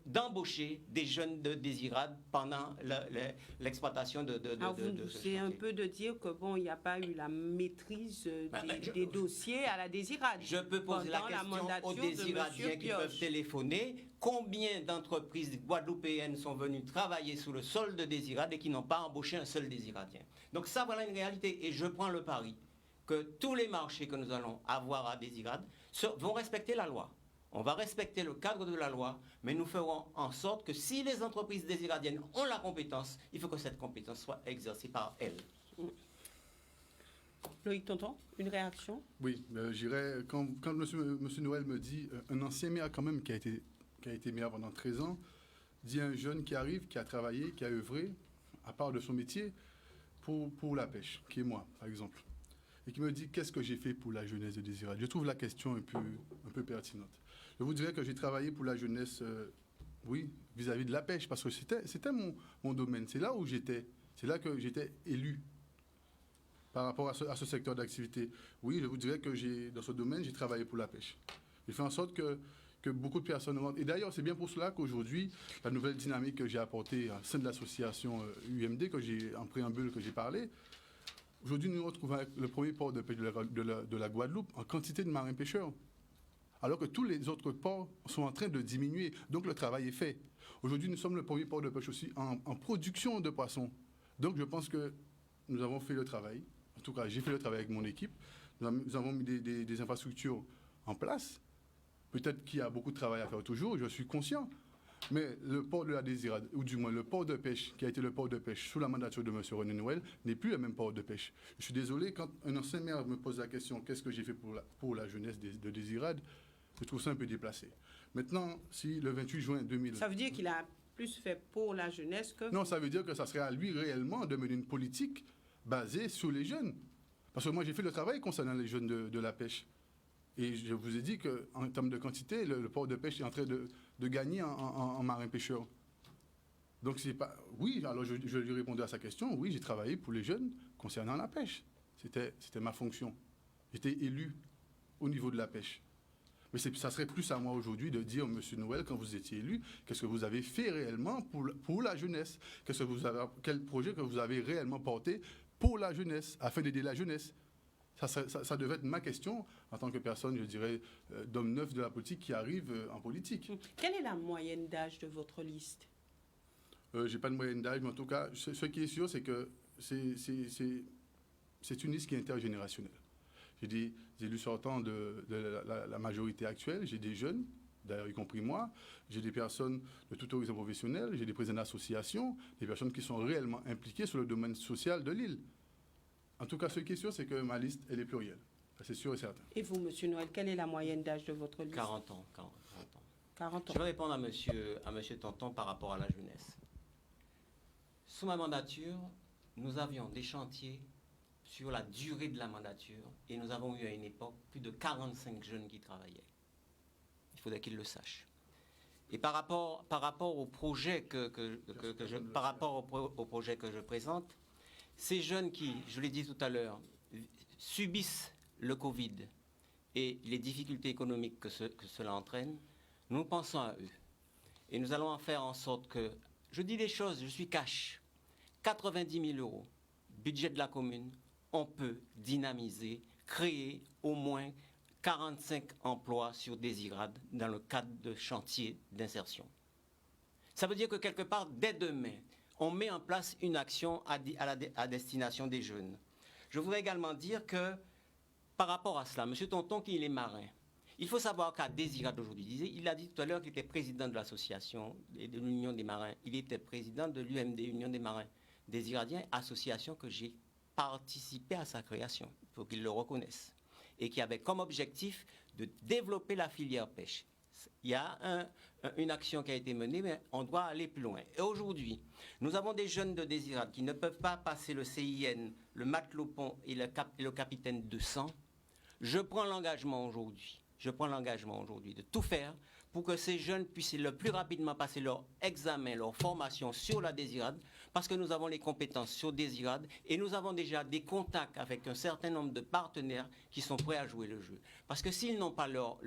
d'embaucher des jeunes de Désirade pendant l'exploitation de ce C'est un chantier. peu de dire que bon, il n'y a pas eu la maîtrise des dossiers à la Désirade. Je peux poser la pendant question mandature aux de Désiradiens Monsieur qui peuvent Pioche. téléphoner. Combien d'entreprises guadeloupéennes sont venues travailler sous le sol de Désirade et qui n'ont pas embauché un seul Désiradien? Donc ça, voilà une réalité. Et je prends le pari que tous les marchés que nous allons avoir à Désirade vont respecter la loi. On va respecter le cadre de la loi, mais nous ferons en sorte que si les entreprises désiradiennes ont la compétence, il faut que cette compétence soit exercée par elles. Loïc Tonton, une réaction? Oui, j'irais, quand monsieur Noël me dit, un ancien maire quand même qui a été maire pendant 13 ans, dit un jeune qui arrive, qui a travaillé, qui a œuvré, à part de son métier, pour la pêche, qui est moi, par exemple, et qui me dit qu'est-ce que j'ai fait pour la jeunesse de Désirade. Je trouve la question un peu pertinente. Je vous dirais que j'ai travaillé pour la jeunesse, oui, vis-à-vis de la pêche, parce que c'était mon domaine. C'est là où j'étais. C'est là que j'étais élu par rapport à ce secteur d'activité. Oui, je vous dirais que dans ce domaine, j'ai travaillé pour la pêche. J'ai fait en sorte que beaucoup de personnes... Et d'ailleurs, c'est bien pour cela qu'aujourd'hui, la nouvelle dynamique que j'ai apportée au sein de l'association UMD, en préambule que j'ai parlé, aujourd'hui, nous nous retrouvons avec le premier port de pêche de la Guadeloupe en quantité de marins pêcheurs. Alors que tous les autres ports sont en train de diminuer. Donc le travail est fait. Aujourd'hui, nous sommes le premier port de pêche aussi en production de poissons. Donc je pense que nous avons fait le travail. En tout cas, j'ai fait le travail avec mon équipe. Nous avons mis des infrastructures en place. Peut-être qu'il y a beaucoup de travail à faire toujours, je suis conscient. Mais le port de la Désirade, ou du moins le port de pêche, qui a été le port de pêche sous la mandature de M. René Noël, n'est plus le même port de pêche. Je suis désolé, quand un ancien maire me pose la question, qu'est-ce que j'ai fait pour la jeunesse de Désirade, je trouve ça un peu déplacé. Maintenant, si le 28 juin 2000... Ça veut dire qu'il a plus fait pour la jeunesse que... Non, ça veut dire que ça serait à lui réellement de mener une politique basée sur les jeunes. Parce que moi, j'ai fait le travail concernant les jeunes de la pêche. Et je vous ai dit qu'en termes de quantité, le port de pêche est en train de gagner en marins pêcheurs. Donc, c'est pas... Oui, alors je lui répondais à sa question. Oui, j'ai travaillé pour les jeunes concernant la pêche. C'était ma fonction. J'étais élu au niveau de la pêche. Mais ça serait plus à moi aujourd'hui de dire, Monsieur Noël, quand vous étiez élu, qu'est-ce que vous avez fait réellement pour la jeunesse? Quel projet que vous avez réellement porté pour la jeunesse, afin d'aider la jeunesse? Ça devait être ma question en tant que personne, je dirais, d'homme neuf de la politique qui arrive en politique. Quelle est la moyenne d'âge de votre liste? Je n'ai pas de moyenne d'âge, mais en tout cas, ce qui est sûr, c'est que c'est une liste qui est intergénérationnelle. J'ai des élus sortants de la majorité actuelle, j'ai des jeunes, d'ailleurs y compris moi, j'ai des personnes de tout horizon professionnel, j'ai des présidents d'associations, des personnes qui sont réellement impliquées sur le domaine social de l'île. En tout cas, ce qui est sûr, c'est que ma liste, elle est plurielle. C'est sûr et certain. Et vous, Monsieur Noël, quelle est la moyenne d'âge de votre liste? 40 ans. 40 ans. Je vais répondre à monsieur Tonton par rapport à la jeunesse. Sous ma mandature, nous avions des chantiers sur la durée de la mandature et nous avons eu à une époque plus de 45 jeunes qui travaillaient. Il faudrait qu'ils le sachent. Et par rapport au projet que je présente, ces jeunes qui, je l'ai dit tout à l'heure, subissent le Covid et les difficultés économiques que cela entraîne, nous pensons à eux. et nous allons en faire en sorte que, je dis des choses, je suis cash, 90 000 euros, budget de la commune, on peut dynamiser, créer au moins 45 emplois sur Désirade dans le cadre de chantiers d'insertion. Ça veut dire que quelque part, dès demain, on met en place une action à destination des jeunes. Je voudrais également dire que, par rapport à cela, M. Tonton, qui est marin, il faut savoir qu'à Désirade aujourd'hui, il a dit tout à l'heure qu'il était président de l'association de l'Union des marins, il était président de l'UMD, Union des marins désiradiens, association que j'ai participé à sa création, il faut qu'il le reconnaisse, et qui avait comme objectif de développer la filière pêche. Il y a une action qui a été menée, mais on doit aller plus loin. Et aujourd'hui, nous avons des jeunes de Désirade qui ne peuvent pas passer le CIN, le matelot pont et le capitaine 200. Je prends l'engagement aujourd'hui de tout faire pour que ces jeunes puissent le plus rapidement passer leur examen, leur formation sur la Désirade, parce que nous avons les compétences sur Désirade et nous avons déjà des contacts avec un certain nombre de partenaires qui sont prêts à jouer le jeu. Parce que s'ils n'ont pas leur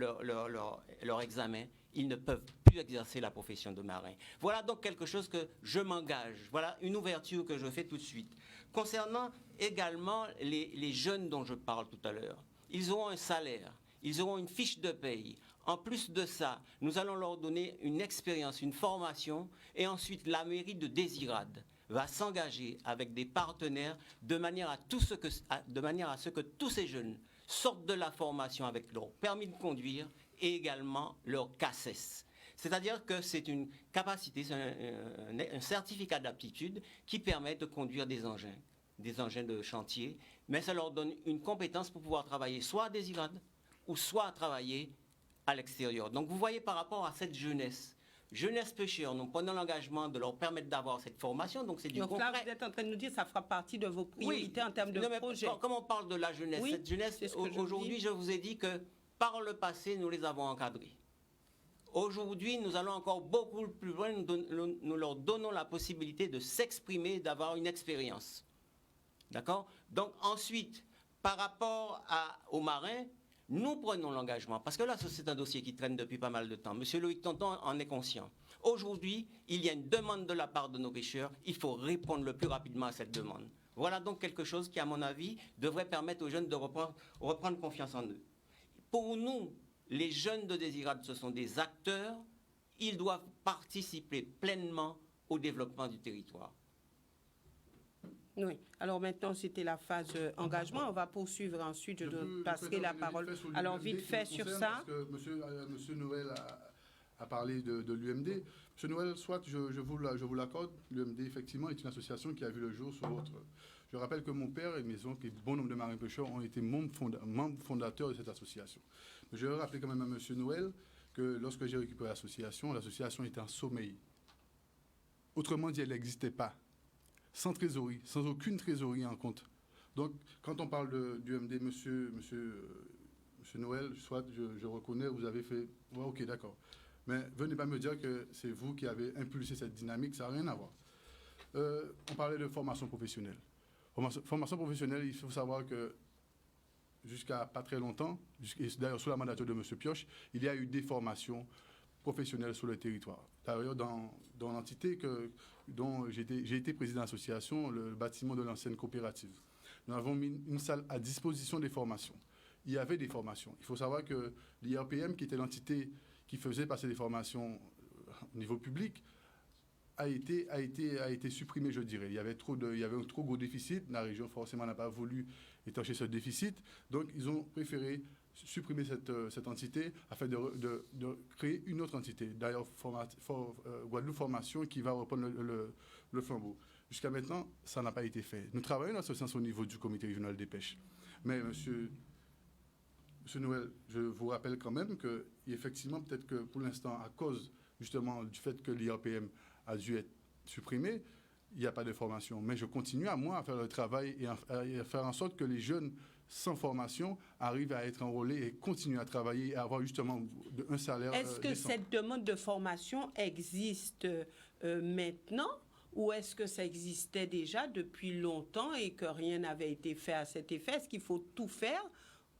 examen, ils ne peuvent plus exercer la profession de marin. Voilà donc quelque chose que je m'engage. Voilà une ouverture que je fais tout de suite. Concernant également les jeunes dont je parle tout à l'heure, ils auront un salaire, ils auront une fiche de paye. En plus de ça, nous allons leur donner une expérience, une formation, et ensuite la mairie de Désirade va s'engager avec des partenaires de manière à ce que tous ces jeunes sortent de la formation avec leur permis de conduire et également leur CACES. C'est-à-dire que c'est une capacité, un certificat d'aptitude qui permet de conduire des engins de chantier, mais ça leur donne une compétence pour pouvoir travailler soit à Désirade ou soit à travailler à l'extérieur. Donc vous voyez par rapport à cette jeunesse pêcheur, nous prenons l'engagement de leur permettre d'avoir cette formation, donc c'est du concret. Donc là, vous êtes en train de nous dire que ça fera partie de vos priorités en termes de projet. Comme on parle de la jeunesse, cette jeunesse, aujourd'hui, je vous ai dit que par le passé, nous les avons encadrés. Aujourd'hui, nous allons encore beaucoup plus loin, nous leur donnons la possibilité de s'exprimer, d'avoir une expérience. D'accord? Donc ensuite, par rapport aux marins, nous prenons l'engagement, parce que là, c'est un dossier qui traîne depuis pas mal de temps. Monsieur Loïc Tonton en est conscient. Aujourd'hui, il y a une demande de la part de nos pêcheurs. Il faut répondre le plus rapidement à cette demande. Voilà donc quelque chose qui, à mon avis, devrait permettre aux jeunes de reprendre confiance en eux. Pour nous, les jeunes de Désirade, ce sont des acteurs. Ils doivent participer pleinement au développement du territoire. Oui. Alors maintenant, c'était la phase engagement. On va poursuivre ensuite. Je passerai la parole. Alors vite fait sur ça. Parce que monsieur Noël a parlé de l'UMD. Monsieur Noël, soit je vous l'accorde, l'UMD effectivement est une association qui a vu le jour sur votre. Je rappelle que mon père et maison, qui est bon nombre de marins pêcheurs, ont été membres fondateurs de cette association. Mais je vais rappeler quand même à monsieur Noël que lorsque j'ai récupéré l'association était en sommeil. Autrement dit, elle n'existait pas. Sans trésorerie, sans aucune trésorerie en compte. Donc, quand on parle du MD, monsieur Noël, soit je reconnais, vous avez fait, ouais, ok, d'accord. Mais venez pas me dire que c'est vous qui avez impulsé cette dynamique, ça n'a rien à voir. On parlait de formation professionnelle. Formation professionnelle, il faut savoir que jusqu'à pas très longtemps, d'ailleurs sous la mandature de monsieur Pioche, il y a eu des formations professionnels sur le territoire. D'ailleurs, dans l'entité dont j'ai été président d'association, le bâtiment de l'ancienne coopérative, nous avons mis une salle à disposition des formations. Il y avait des formations. Il faut savoir que l'IRPM, qui était l'entité qui faisait passer des formations au niveau public, a été supprimé, je dirais. Il y avait un trop gros déficit. La région, forcément, n'a pas voulu étancher ce déficit. Donc, ils ont préféré supprimer cette entité afin de créer une autre entité. D'ailleurs, Guadeloupe Formation qui va reprendre le flambeau. Jusqu'à maintenant, ça n'a pas été fait. Nous travaillons dans ce sens au niveau du comité régional des pêches. Mais, monsieur Noël, je vous rappelle quand même que, effectivement, peut-être que pour l'instant, à cause justement du fait que l'IRPM a dû être supprimé, il n'y a pas de formation. Mais je continue à faire le travail et à faire en sorte que les jeunes sans formation arrivent à être enrôlés et continuent à travailler et à avoir justement un salaire Est-ce que décent. cette demande de formation existe maintenant ou est-ce que ça existait déjà depuis longtemps et que rien n'avait été fait à cet effet? Est-ce qu'il faut tout faire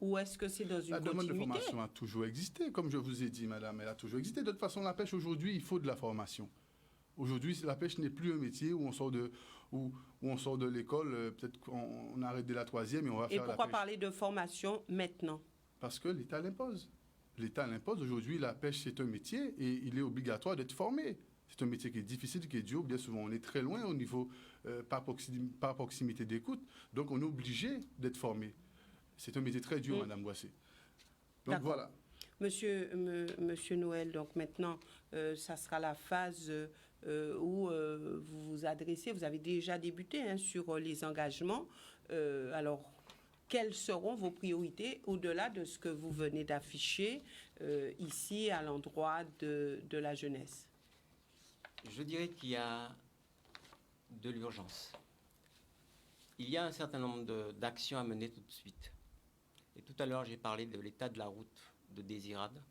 Ou est-ce que c'est dans une La demande de continuité? formation a toujours existé, comme je vous ai dit, madame, elle a toujours existé. De toute façon, la pêche aujourd'hui, il faut de la formation. Aujourd'hui, la pêche n'est plus un métier où on sort de l'école, peut-être qu'on arrête dès la troisième et on va Et faire la pourquoi pêche. parler de formation maintenant? Parce que l'État l'impose. L'État l'impose. Aujourd'hui, la pêche, c'est un métier et il est obligatoire d'être formé. C'est un métier qui est difficile, qui est dur. Bien souvent, on est très loin au niveau, par proximité d'écoute. Donc, on est obligé d'être formé. C'est un métier très dur, Madame Boissé. Donc, D'accord. voilà. Monsieur Noël, donc maintenant, ça sera la phase où vous vous adressez. Vous avez déjà débuté hein, sur les engagements. Alors, quelles seront vos priorités au-delà de ce que vous venez d'afficher ici à l'endroit de la jeunesse? Je dirais qu'il y a de l'urgence. Il y a un certain nombre d'actions à mener tout de suite. Et tout à l'heure, j'ai parlé de l'état de la route de Désirade.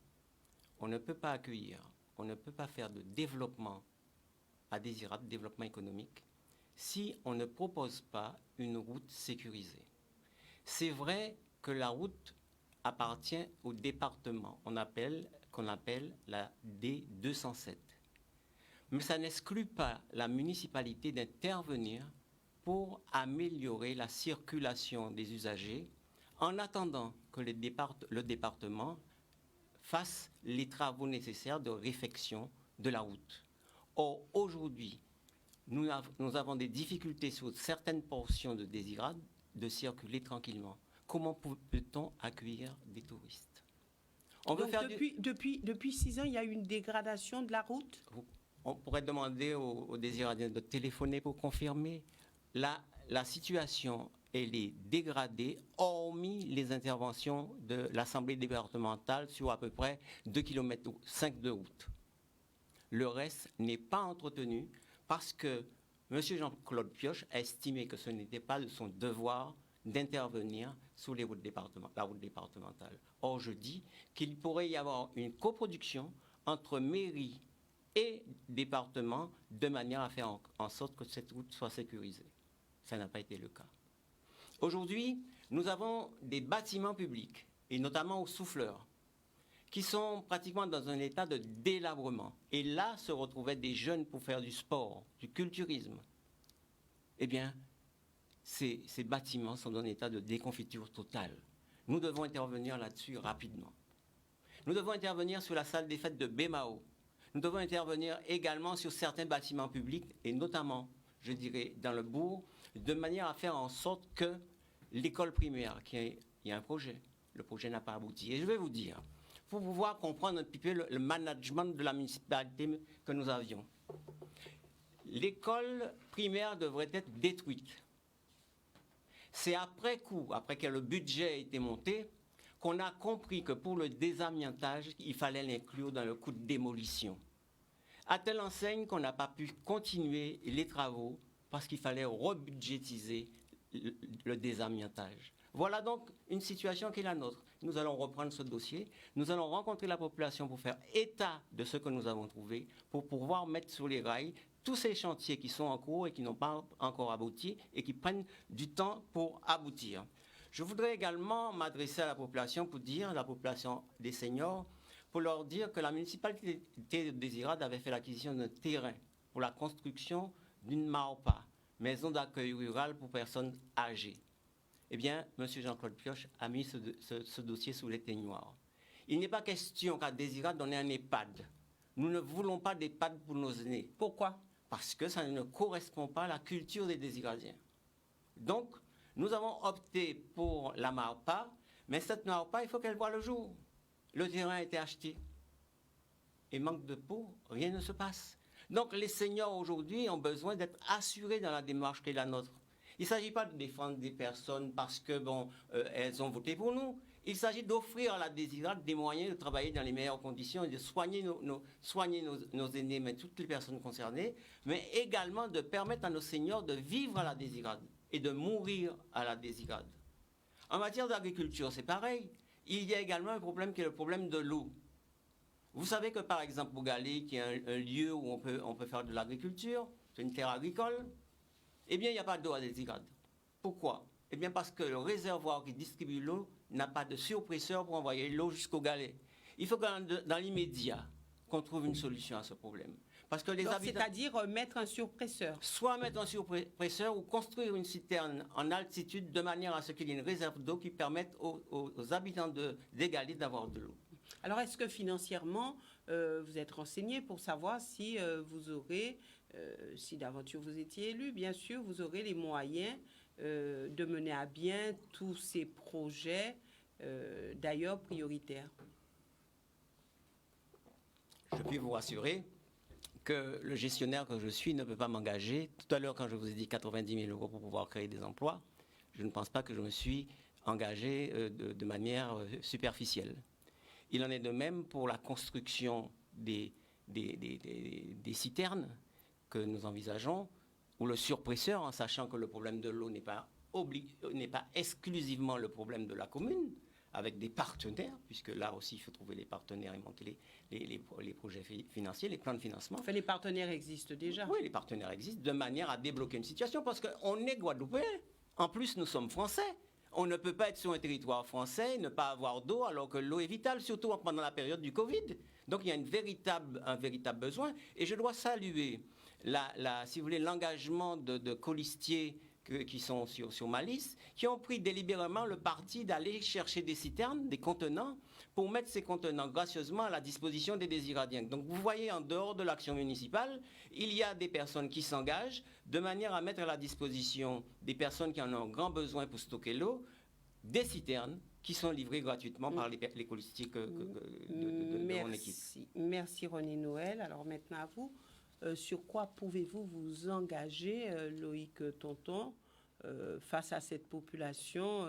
On ne peut pas accueillir, on ne peut pas faire de développement à Désirade, développement économique, si on ne propose pas une route sécurisée. C'est vrai que la route appartient au département qu'on appelle la D207. Mais ça n'exclut pas la municipalité d'intervenir pour améliorer la circulation des usagers en attendant que le département fasse les travaux nécessaires de réfection de la route. Or, aujourd'hui, nous avons des difficultés sur certaines portions de Désirade de circuler tranquillement. Comment peut-on accueillir des touristes? Donc, depuis 6 ans, il y a eu une dégradation de la route? On pourrait demander aux Désiradiens de téléphoner pour confirmer. La situation, elle est dégradée, hormis les interventions de l'Assemblée départementale sur à peu près 2,5 km de route. Le reste n'est pas entretenu parce que M. Jean-Claude Pioche a estimé que ce n'était pas de son devoir d'intervenir sur la route départementale. Or, je dis qu'il pourrait y avoir une coproduction entre mairie et département de manière à faire en sorte que cette route soit sécurisée. Ça n'a pas été le cas. Aujourd'hui, nous avons des bâtiments publics, et notamment aux souffleurs, qui sont pratiquement dans un état de délabrement. Et là se retrouvaient des jeunes pour faire du sport, du culturisme. Eh bien, ces bâtiments sont dans un état de déconfiture totale. Nous devons intervenir là-dessus rapidement. Nous devons intervenir sur la salle des fêtes de Bémao. Nous devons intervenir également sur certains bâtiments publics, et notamment, je dirais, dans le bourg, de manière à faire en sorte que l'école primaire, il y a un projet, le projet n'a pas abouti. Et je vais vous dire, pour pouvoir comprendre un petit peu le management de la municipalité que nous avions. L'école primaire devrait être détruite. C'est après coup, après que le budget a été monté, qu'on a compris que pour le désamiantage, il fallait l'inclure dans le coût de démolition. À telle enseigne qu'on n'a pas pu continuer les travaux parce qu'il fallait rebudgétiser le désamiantage. Voilà donc une situation qui est la nôtre. Nous allons reprendre ce dossier, nous allons rencontrer la population pour faire état de ce que nous avons trouvé, pour pouvoir mettre sur les rails tous ces chantiers qui sont en cours et qui n'ont pas encore abouti et qui prennent du temps pour aboutir. Je voudrais également m'adresser à la population pour dire, à la population des seniors, pour leur dire que la municipalité de Désirade avait fait l'acquisition d'un terrain pour la construction d'une MAOPA, maison d'accueil rural pour personnes âgées. Eh bien, M. Jean-Claude Pioche a mis ce dossier sous l'éteignoir. Il n'est pas question qu'à Désirade on ait un EHPAD. Nous ne voulons pas d'EHPAD pour nos aînés. Pourquoi? Parce que ça ne correspond pas à la culture des Désiradiens. Donc, nous avons opté pour la MAOPA, mais cette MAOPA, il faut qu'elle voie le jour. Le terrain a été acheté. Et manque de peau, rien ne se passe. Donc les seniors aujourd'hui ont besoin d'être assurés dans la démarche qui est la nôtre. Il ne s'agit pas de défendre des personnes parce que elles ont voté pour nous. Il s'agit d'offrir à la Désirade des moyens de travailler dans les meilleures conditions et de soigner nos aînés, mais toutes les personnes concernées, mais également de permettre à nos seniors de vivre à la Désirade et de mourir à la Désirade. En matière d'agriculture, c'est pareil. Il y a également un problème qui est le problème de l'eau. Vous savez que par exemple, Bougalé, qui est un lieu où on peut faire de l'agriculture, c'est une terre agricole, eh bien il n'y a pas d'eau à Désirade. Pourquoi? Eh bien parce que le réservoir qui distribue l'eau n'a pas de surpresseur pour envoyer l'eau jusqu'au galet. Il faut que dans l'immédiat, qu'on trouve une solution à ce problème. Parce que les habitants... C'est-à-dire mettre un surpresseur. Soit mettre un surpresseur ou construire une citerne en altitude de manière à ce qu'il y ait une réserve d'eau qui permette aux habitants des galets d'avoir de l'eau. Alors, est-ce que financièrement, vous êtes renseigné pour savoir si vous aurez, si d'aventure vous étiez élu, bien sûr, vous aurez les moyens de mener à bien tous ces projets, d'ailleurs prioritaires? Je puis vous rassurer que le gestionnaire que je suis ne peut pas m'engager. Tout à l'heure, quand je vous ai dit 90 000 € pour pouvoir créer des emplois, je ne pense pas que je me suis engagé de manière superficielle. Il en est de même pour la construction des citernes que nous envisageons, ou le surpresseur, en sachant que le problème de l'eau n'est pas exclusivement le problème de la commune, avec des partenaires, puisque là aussi il faut trouver les partenaires et monter les projets financiers, les plans de financement. Enfin, les partenaires existent déjà. Oui, les partenaires existent de manière à débloquer une situation, parce qu'on est Guadeloupéens. En plus, nous sommes Français. On ne peut pas être sur un territoire français et ne pas avoir d'eau, alors que l'eau est vitale, surtout pendant la période du Covid. Donc il y a un véritable besoin. Et je dois saluer, si vous voulez, l'engagement de colistiers qui sont sur ma liste, qui ont pris délibérément le parti d'aller chercher des citernes, des contenants, pour mettre ces contenants gracieusement à la disposition des désiradiens. Donc vous voyez, en dehors de l'action municipale, il y a des personnes qui s'engagent de manière à mettre à la disposition des personnes qui en ont grand besoin pour stocker l'eau, des citernes qui sont livrées gratuitement par les colistiers de mon équipe. Merci René Noël. Alors maintenant à vous. Sur quoi pouvez-vous vous engager, Loïc Tonton, face à cette population?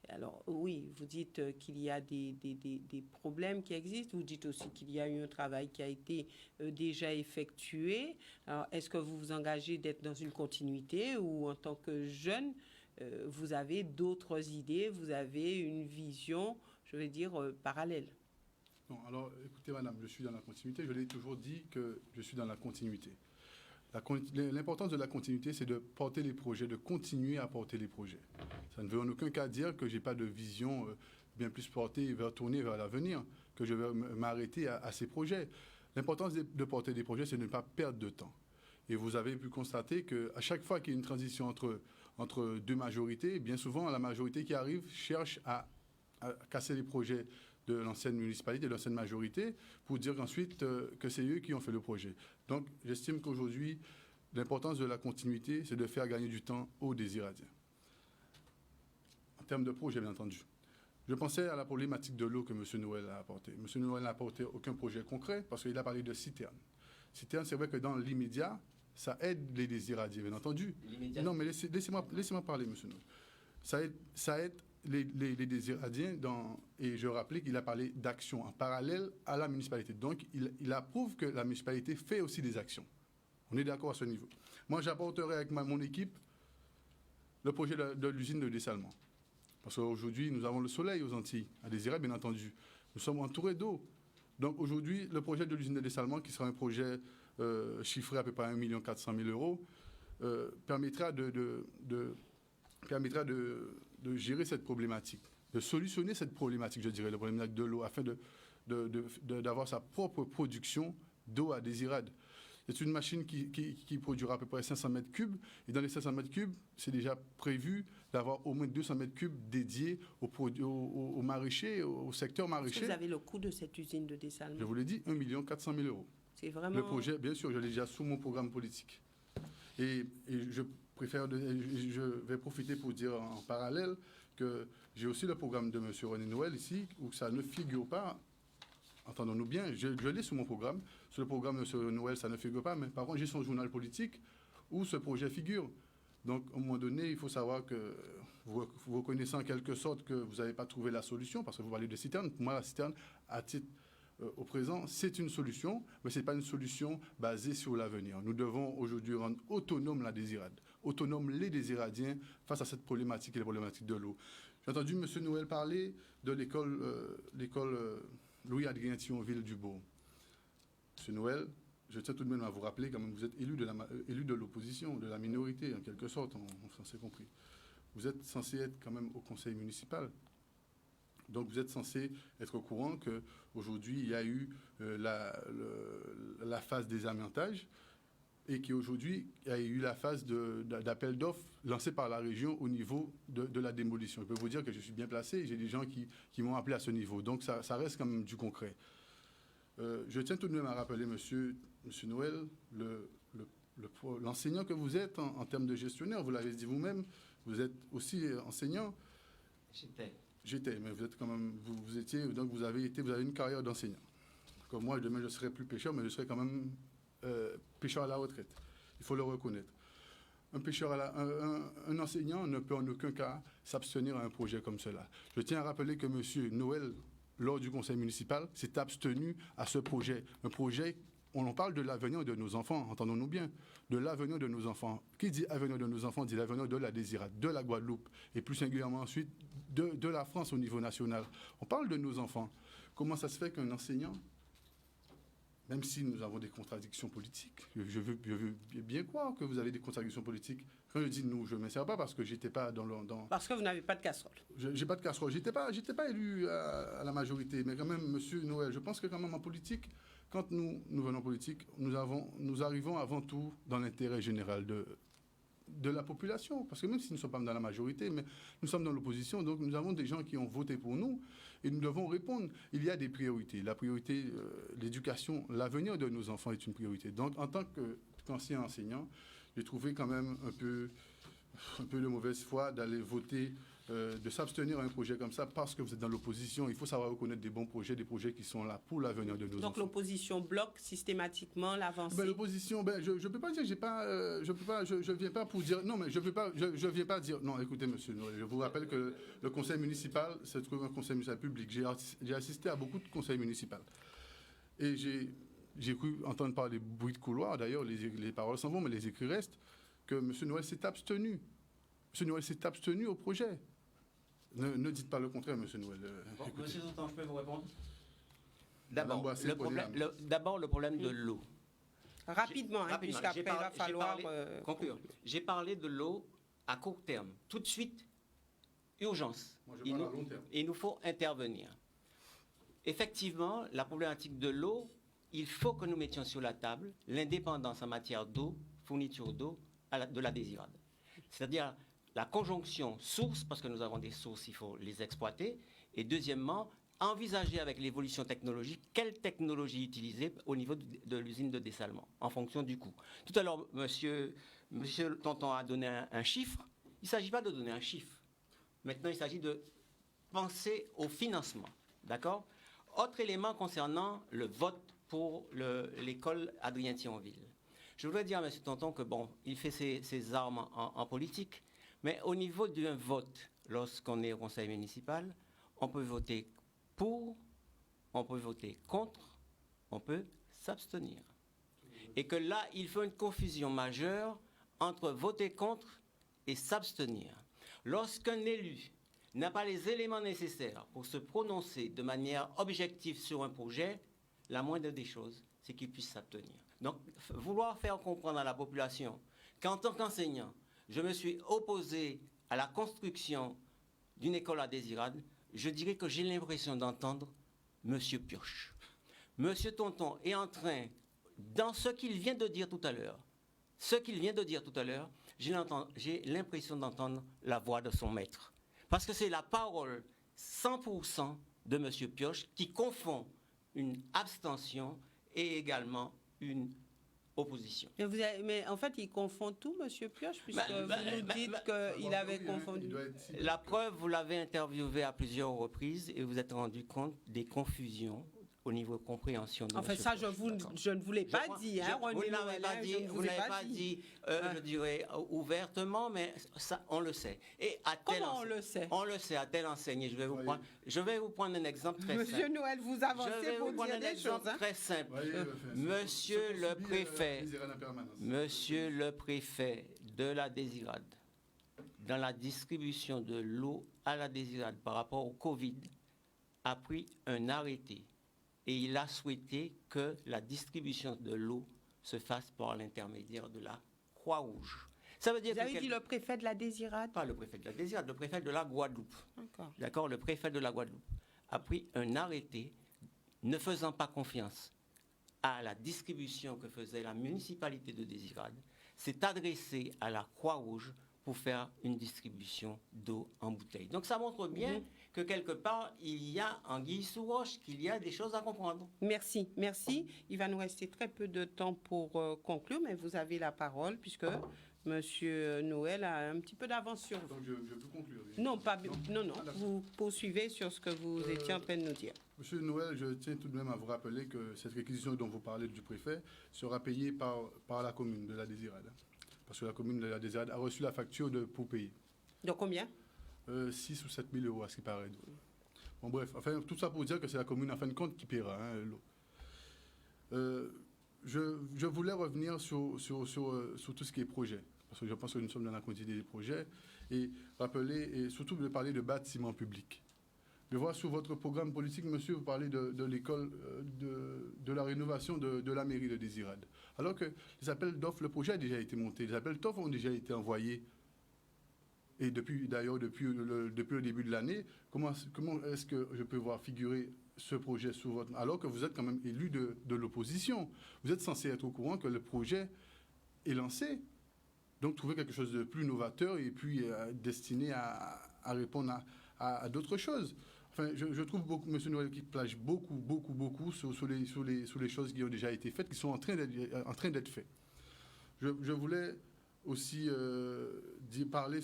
Alors oui, vous dites qu'il y a des problèmes qui existent. Vous dites aussi qu'il y a eu un travail qui a été déjà effectué. Alors est-ce que vous vous engagez d'être dans une continuité, ou en tant que jeune, vous avez d'autres idées, vous avez une vision, je vais dire, parallèle? Non, alors, écoutez, madame, je suis dans la continuité. Je l'ai toujours dit que je suis dans la continuité. L'importance de la continuité, c'est de porter les projets, de continuer à porter les projets. Ça ne veut en aucun cas dire que je n'ai pas de vision bien plus portée, tournée vers l'avenir, que je vais m'arrêter à ces projets. L'importance de porter des projets, c'est de ne pas perdre de temps. Et vous avez pu constater qu'à chaque fois qu'il y a une transition entre deux majorités, bien souvent, la majorité qui arrive cherche à casser les projets de l'ancienne municipalité, de l'ancienne majorité, pour dire ensuite que c'est eux qui ont fait le projet. Donc, j'estime qu'aujourd'hui, l'importance de la continuité, c'est de faire gagner du temps aux désiradiens. En termes de projet, bien entendu. Je pensais à la problématique de l'eau que M. Noël a apportée. M. Noël n'a apporté aucun projet concret parce qu'il a parlé de citernes. Citernes, c'est vrai que dans l'immédiat, ça aide les désiradiens, bien entendu. Non, mais laissez-moi parler, M. Noël. Ça aide les désiradiens, et je rappelais qu'il a parlé d'actions en parallèle à la municipalité. Donc, il approuve que la municipalité fait aussi des actions. On est d'accord à ce niveau. Moi, j'apporterai avec mon équipe le projet de l'usine de dessalement. Parce qu'aujourd'hui, nous avons le soleil aux Antilles, à Désirade, bien entendu. Nous sommes entourés d'eau. Donc, aujourd'hui, le projet de l'usine de dessalement, qui sera un projet chiffré à peu près à 1 400 000 €, permettra de gérer cette problématique, de solutionner cette problématique, je dirais, le problématique de l'eau, afin d'avoir sa propre production d'eau à Désirade. C'est une machine qui produira à peu près 500 mètres cubes, et dans les 500 mètres cubes, c'est déjà prévu d'avoir au moins 200 mètres cubes dédiés aux maraîchers, au secteur maraîcher. Est-ce que vous avez le coût de cette usine de dessalement? Je vous l'ai dit, 1 400 000 €. C'est vraiment... Le projet, bien sûr, je l'ai déjà sous mon programme politique. Et je vais profiter pour dire en parallèle que j'ai aussi le programme de M. René Noël ici, où ça ne figure pas, entendons-nous bien, je l'ai sous mon programme. Sur le programme de M. Noël, ça ne figure pas, mais par contre, j'ai son journal politique où ce projet figure. Donc, à un moment donné, il faut savoir que vous reconnaissez en quelque sorte que vous n'avez pas trouvé la solution, parce que vous parlez de citerne. Pour moi, la citerne, à titre au présent, c'est une solution, mais ce n'est pas une solution basée sur l'avenir. Nous devons aujourd'hui rendre autonome la Désirade, autonome les Désiradiens face à cette problématique et la problématique de l'eau. J'ai entendu M. Noël parler de l'école Louis-Adrien Thionville du Bourg. M. Noël, je tiens tout de même à vous rappeler, quand même, vous êtes élu de l'opposition, de la minorité, en quelque sorte, on s'en s'est compris. vous êtes censé être quand même au conseil municipal. Donc, vous êtes censé être au courant qu'aujourd'hui, il y a eu la phase des amiantages et qu'aujourd'hui, il y a eu la phase d'appel d'offres lancée par la région au niveau de la démolition. Je peux vous dire que je suis bien placé. J'ai des gens qui m'ont appelé à ce niveau. Donc, ça reste quand même du concret. Je tiens tout de même à rappeler, monsieur Noël, l'enseignant que vous êtes en termes de gestionnaire. Vous l'avez dit vous-même, vous êtes aussi enseignant. J'étais, mais vous êtes quand même, vous étiez, donc vous avez une carrière d'enseignant. Comme moi, demain, je ne serai plus pêcheur, mais je serai quand même pêcheur à la retraite. Il faut le reconnaître. Un enseignant ne peut en aucun cas s'abstenir à un projet comme cela. Je tiens à rappeler que M. Noël, lors du conseil municipal, s'est abstenu à ce projet. Un projet, on en parle de l'avenir de nos enfants, entendons-nous bien, de l'avenir de nos enfants. Qui dit avenir de nos enfants dit l'avenir de la Désirade, de la Guadeloupe, et plus singulièrement ensuite de la France au niveau national. On parle de nos enfants. Comment ça se fait qu'un enseignant, même si nous avons des contradictions politiques, je veux bien croire que vous avez des contradictions politiques. Quand je dis nous, je ne m'insère pas parce que je n'étais pas dans... Parce que vous n'avez pas de casserole. J'ai pas de casserole. J'étais pas élu à la majorité. Mais quand même, monsieur Noël, je pense que quand même en politique, quand nous venons en politique, nous arrivons avant tout dans l'intérêt général de la population. Parce que même si nous ne sommes pas dans la majorité, mais nous sommes dans l'opposition, donc nous avons des gens qui ont voté pour nous et nous devons répondre. Il y a des priorités. La priorité, l'éducation, l'avenir de nos enfants est une priorité. Donc en tant qu'ancien enseignant, j'ai trouvé quand même un peu de mauvaise foi d'aller voter, de s'abstenir à un projet comme ça parce que vous êtes dans l'opposition. Il faut savoir reconnaître des bons projets, des projets qui sont là pour l'avenir de nos enfants. Donc l'opposition bloque systématiquement l'avancée. L'opposition, je ne peux pas dire, je viens pas pour dire, non, mais je viens pas dire, non, écoutez, monsieur, je vous rappelle que le conseil municipal, c'est un conseil municipal public. J'ai assisté à beaucoup de conseils municipaux. Et j'ai cru entendre parler des bruits de couloir, d'ailleurs, les paroles s'en vont, mais les écrits restent, que M. Noël s'est abstenu. M. Noël s'est abstenu au projet. Ne dites pas le contraire, M. Noël. Bon, monsieur Tonton, je peux vous répondre? D'abord, le problème de l'eau. Rapidement, puisqu'après, il va falloir conclure. J'ai parlé de l'eau à court terme. Tout de suite, urgence. Moi, je parle à long terme. Il nous faut intervenir. Effectivement, la problématique de l'eau, il faut que nous mettions sur la table l'indépendance en matière d'eau, fourniture d'eau de la Désirade. C'est-à-dire la conjonction source, parce que nous avons des sources, il faut les exploiter. Et deuxièmement, envisager avec l'évolution technologique, quelle technologie utiliser au niveau de l'usine de dessalement, en fonction du coût. Tout à l'heure, monsieur Tonton a donné un chiffre. Il ne s'agit pas de donner un chiffre. Maintenant, il s'agit de penser au financement. D'accord? Autre élément concernant le vote pour l'école Adrien Thionville. Je voudrais dire à M. Tonton que, bon, il fait ses armes en politique, mais au niveau d'un vote, lorsqu'on est au conseil municipal, on peut voter pour, on peut voter contre, on peut s'abstenir. Et que là, il faut une confusion majeure entre voter contre et s'abstenir. Lorsqu'un élu n'a pas les éléments nécessaires pour se prononcer de manière objective sur un projet, la moindre des choses, c'est qu'il puisse s'abstenir. Donc, vouloir faire comprendre à la population qu'en tant qu'enseignant, je me suis opposé à la construction d'une école à Désirade, je dirais que j'ai l'impression d'entendre M. Pioche. M. Tonton est en train, dans ce qu'il vient de dire tout à l'heure, j'ai l'impression d'entendre la voix de son maître. Parce que c'est la parole 100% de M. Pioche qui confond une abstention et également une opposition. Mais en fait, il confond tout, M. Pioche, puisque vous nous dites qu'il avait confondu. La preuve, vous l'avez interviewé à plusieurs reprises et vous êtes rendu compte des confusions au niveau de compréhension de en fait, ça, je ne vous l'ai pas dit. Vous ne l'avez pas dit, je dirais, ouvertement, mais ça, on le sait. Et comment on le sait? On le sait, à tel enseignant. Je vais vous prendre un exemple très simple. Monsieur Noël, vous avancez pour dire des choses. Très simple. Monsieur le préfet de la Désirade, dans la distribution de l'eau à la Désirade par rapport au Covid, a pris un arrêté. Et il a souhaité que la distribution de l'eau se fasse par l'intermédiaire de la Croix-Rouge. Ça veut dire Vous avez dit le préfet de la Désirade? Pas le préfet de la Désirade, le préfet de la Guadeloupe. D'accord. D'accord, le préfet de la Guadeloupe a pris un arrêté ne faisant pas confiance à la distribution que faisait la municipalité de Désirade, s'est adressé à la Croix-Rouge pour faire une distribution d'eau en bouteille. Donc ça montre bien que quelque part, il y a anguille sous roche, qu'il y a des choses à comprendre. Merci, merci. Il va nous rester très peu de temps pour conclure, mais vous avez la parole puisque Monsieur Noël a un petit peu d'avance sur vous. Donc je peux conclure. Non, non. Ah, Vous poursuivez sur ce que vous étiez en train de nous dire. Monsieur Noël, je tiens tout de même à vous rappeler que cette réquisition dont vous parlez du préfet sera payée par la commune de la Désirade. Parce que la commune de la Désirade a reçu la facture pour payer. De combien? 6 ou 7 000 euros, à ce qui paraît. Bon, bref, enfin, tout ça pour dire que c'est la commune, en fin de compte, qui paiera l'eau. Je voulais revenir sur tout ce qui est projet, parce que je pense que nous sommes dans la quantité des projets, et rappeler, et surtout de parler de bâtiments publics. Je vois sur votre programme politique, monsieur, vous parlez de l'école, de la rénovation de la mairie de Désirade. Alors que les appels d'offres, le projet a déjà été monté, les appels d'offres ont déjà été envoyés. Et depuis le début de l'année, comment est-ce que je peux voir figurer ce projet sous votre... Alors que vous êtes quand même élu de l'opposition. Vous êtes censé être au courant que le projet est lancé. Donc, trouver quelque chose de plus novateur et puis destiné à répondre à d'autres choses. Enfin, je trouve M. Noël qui plage beaucoup sur les choses qui ont déjà été faites, qui sont en train d'être faites. Je voulais aussi parler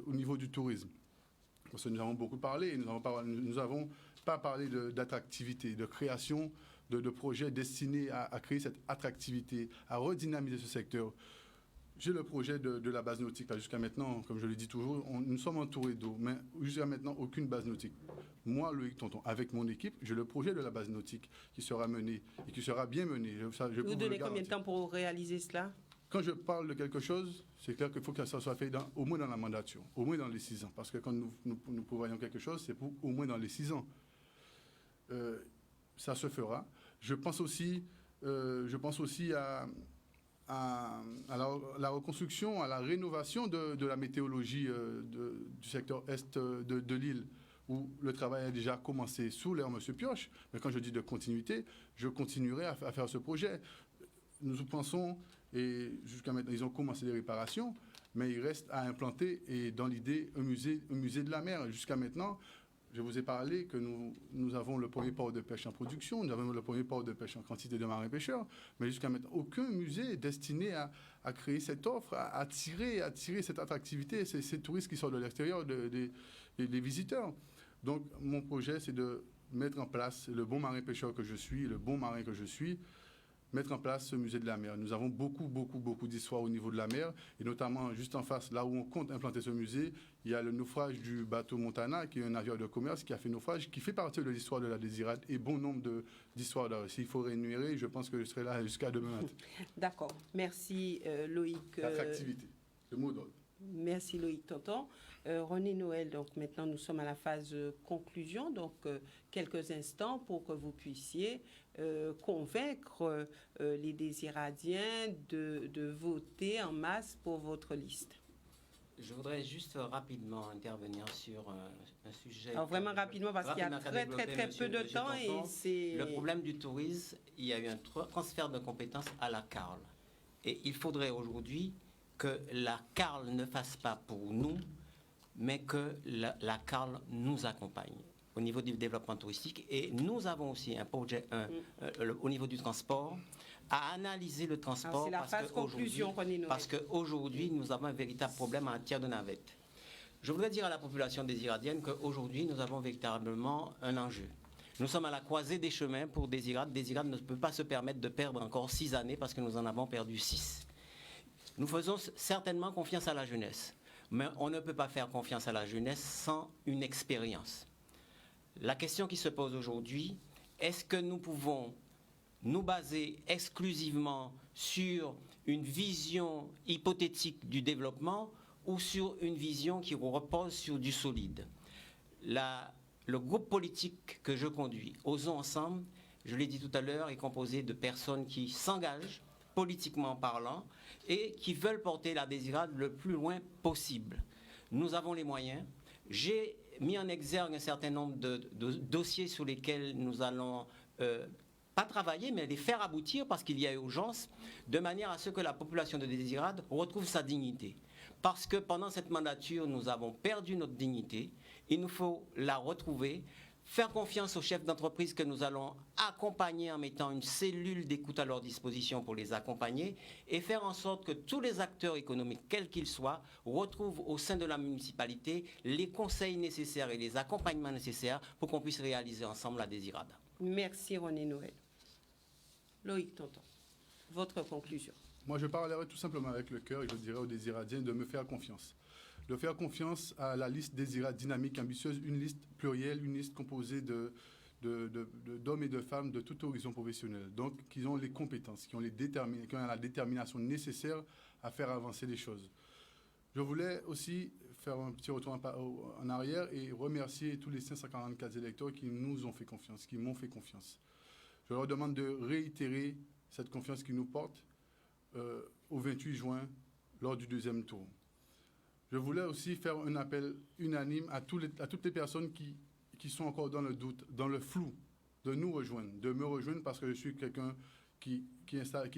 au niveau du tourisme. Parce que nous avons beaucoup parlé, et nous n'avons pas parlé d'attractivité, de création de projets destinés à créer cette attractivité, à redynamiser ce secteur. J'ai le projet de la base nautique. Jusqu'à maintenant, comme je le dis toujours, nous sommes entourés d'eau, mais jusqu'à maintenant, aucune base nautique. Moi, Loïc Tonton, avec mon équipe, j'ai le projet de la base nautique qui sera mené et qui sera bien mené. Vous donnez combien de temps pour réaliser cela? Quand je parle de quelque chose, c'est clair qu'il faut que ça soit fait au moins dans la mandature, au moins dans les 6 ans. Parce que quand nous prévoyons quelque chose, c'est au moins dans les 6 ans. Ça se fera. Je pense aussi à la reconstruction, à la rénovation de la météorologie du secteur est de l'île, où le travail a déjà commencé sous l'ère M. Pioche. Mais quand je dis de continuité, je continuerai à faire ce projet. Nous pensons, et jusqu'à maintenant, ils ont commencé les réparations, mais il reste à implanter, et dans l'idée, un musée de la mer. Jusqu'à maintenant, je vous ai parlé que nous avons le premier port de pêche en production, nous avons le premier port de pêche en quantité de marins pêcheurs, mais jusqu'à maintenant, aucun musée est destiné à créer cette offre, à attirer cette attractivité, ces touristes qui sortent de l'extérieur, des visiteurs. Donc, mon projet, c'est de mettre en place le bon marin pêcheur que je suis, mettre en place ce musée de la mer. Nous avons beaucoup d'histoires au niveau de la mer, et notamment juste en face, là où on compte implanter ce musée, il y a le naufrage du bateau Montana, qui est un navire de commerce qui a fait naufrage, qui fait partie de l'histoire de la Désirade, et bon nombre d'histoires là. S'il faut réénumérer, je pense que je serai là jusqu'à demain matin. D'accord. Merci Loïc. L'attractivité, le mot d'ordre. Merci Loïc Tonton. René Noël, donc maintenant nous sommes à la phase conclusion, donc quelques instants pour que vous puissiez convaincre les Désiradiens de voter en masse pour votre liste. Je voudrais juste rapidement intervenir sur un sujet... Alors vraiment rapidement, parce qu'il y a très peu de temps. Et c'est... Le problème du tourisme, il y a eu un transfert de compétences à la CARL. Et il faudrait aujourd'hui que la CARL ne fasse pas pour nous, mais que la CARL nous accompagne au niveau du développement touristique. Et nous avons aussi un projet au niveau du transport, à analyser le transport. C'est la phase conclusion, René Noël. Parce qu'aujourd'hui, nous avons un véritable problème en matière de navettes. Je voudrais dire à la population désiradienne qu'aujourd'hui, nous avons véritablement un enjeu. Nous sommes à la croisée des chemins pour Désirade. Désirade ne peut pas se permettre de perdre encore 6 années parce que nous en avons perdu 6. Nous faisons certainement confiance à la jeunesse, mais on ne peut pas faire confiance à la jeunesse sans une expérience. La question qui se pose aujourd'hui, est-ce que nous pouvons nous baser exclusivement sur une vision hypothétique du développement ou sur une vision qui repose sur du solide? Le groupe politique que je conduis, Osons Ensemble, je l'ai dit tout à l'heure, est composé de personnes qui s'engagent politiquement parlant, et qui veulent porter la Désirade le plus loin possible. Nous avons les moyens. J'ai mis en exergue un certain nombre de dossiers sur lesquels nous allons pas travailler, mais les faire aboutir parce qu'il y a urgence, de manière à ce que la population de Désirade retrouve sa dignité. Parce que pendant cette mandature, nous avons perdu notre dignité. Il nous faut la retrouver. Faire confiance aux chefs d'entreprise que nous allons accompagner en mettant une cellule d'écoute à leur disposition pour les accompagner et faire en sorte que tous les acteurs économiques, quels qu'ils soient, retrouvent au sein de la municipalité les conseils nécessaires et les accompagnements nécessaires pour qu'on puisse réaliser ensemble la Désirade. Merci René Noël. Loïc Tonton, votre conclusion. Moi, je parlerai tout simplement avec le cœur et je dirais aux Désiradiens de me faire confiance. De faire confiance à la liste Désirade dynamique, ambitieuse, une liste plurielle, une liste composée d'hommes et de femmes de tout horizon professionnel. Donc, qui ont les compétences, qui ont la détermination nécessaire à faire avancer les choses. Je voulais aussi faire un petit retour en arrière et remercier tous les 544 électeurs qui nous ont fait confiance, qui m'ont fait confiance. Je leur demande de réitérer cette confiance qu'ils nous portent au 28 juin, lors du deuxième tour. Je voulais aussi faire un appel unanime à toutes les personnes qui sont encore dans le doute, dans le flou, de nous rejoindre, de me rejoindre parce que je suis quelqu'un qui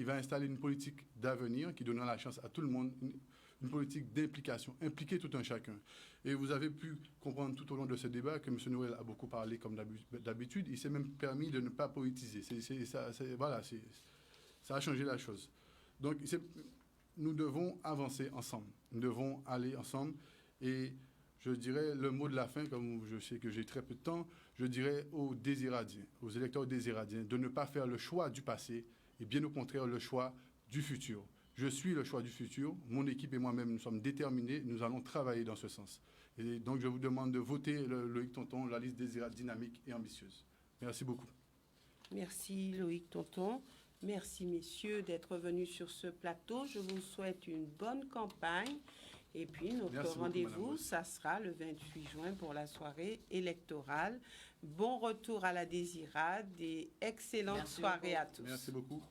va installer une politique d'avenir, qui donnera la chance à tout le monde, une politique d'implication, impliquer tout un chacun. Et vous avez pu comprendre tout au long de ce débat que M. Noël a beaucoup parlé comme d'habitude. Il s'est même permis de ne pas politiser. Ça a changé la chose. Donc, nous devons avancer ensemble. Nous devons aller ensemble. Et je dirais le mot de la fin, comme je sais que j'ai très peu de temps, je dirais aux Désiradiens, aux électeurs désiradiens, de ne pas faire le choix du passé et bien au contraire le choix du futur. Je suis le choix du futur. Mon équipe et moi-même, nous sommes déterminés. Nous allons travailler dans ce sens. Et donc, je vous demande de voter Loïc Tonton, la liste Désirade dynamique et ambitieuse. Merci beaucoup. Merci Loïc Tonton. Merci messieurs d'être venus sur ce plateau. Je vous souhaite une bonne campagne. Et puis notre rendez-vous, ça sera le 28 juin pour la soirée électorale. Bon retour à la Désirade et excellente soirée à tous. Merci beaucoup.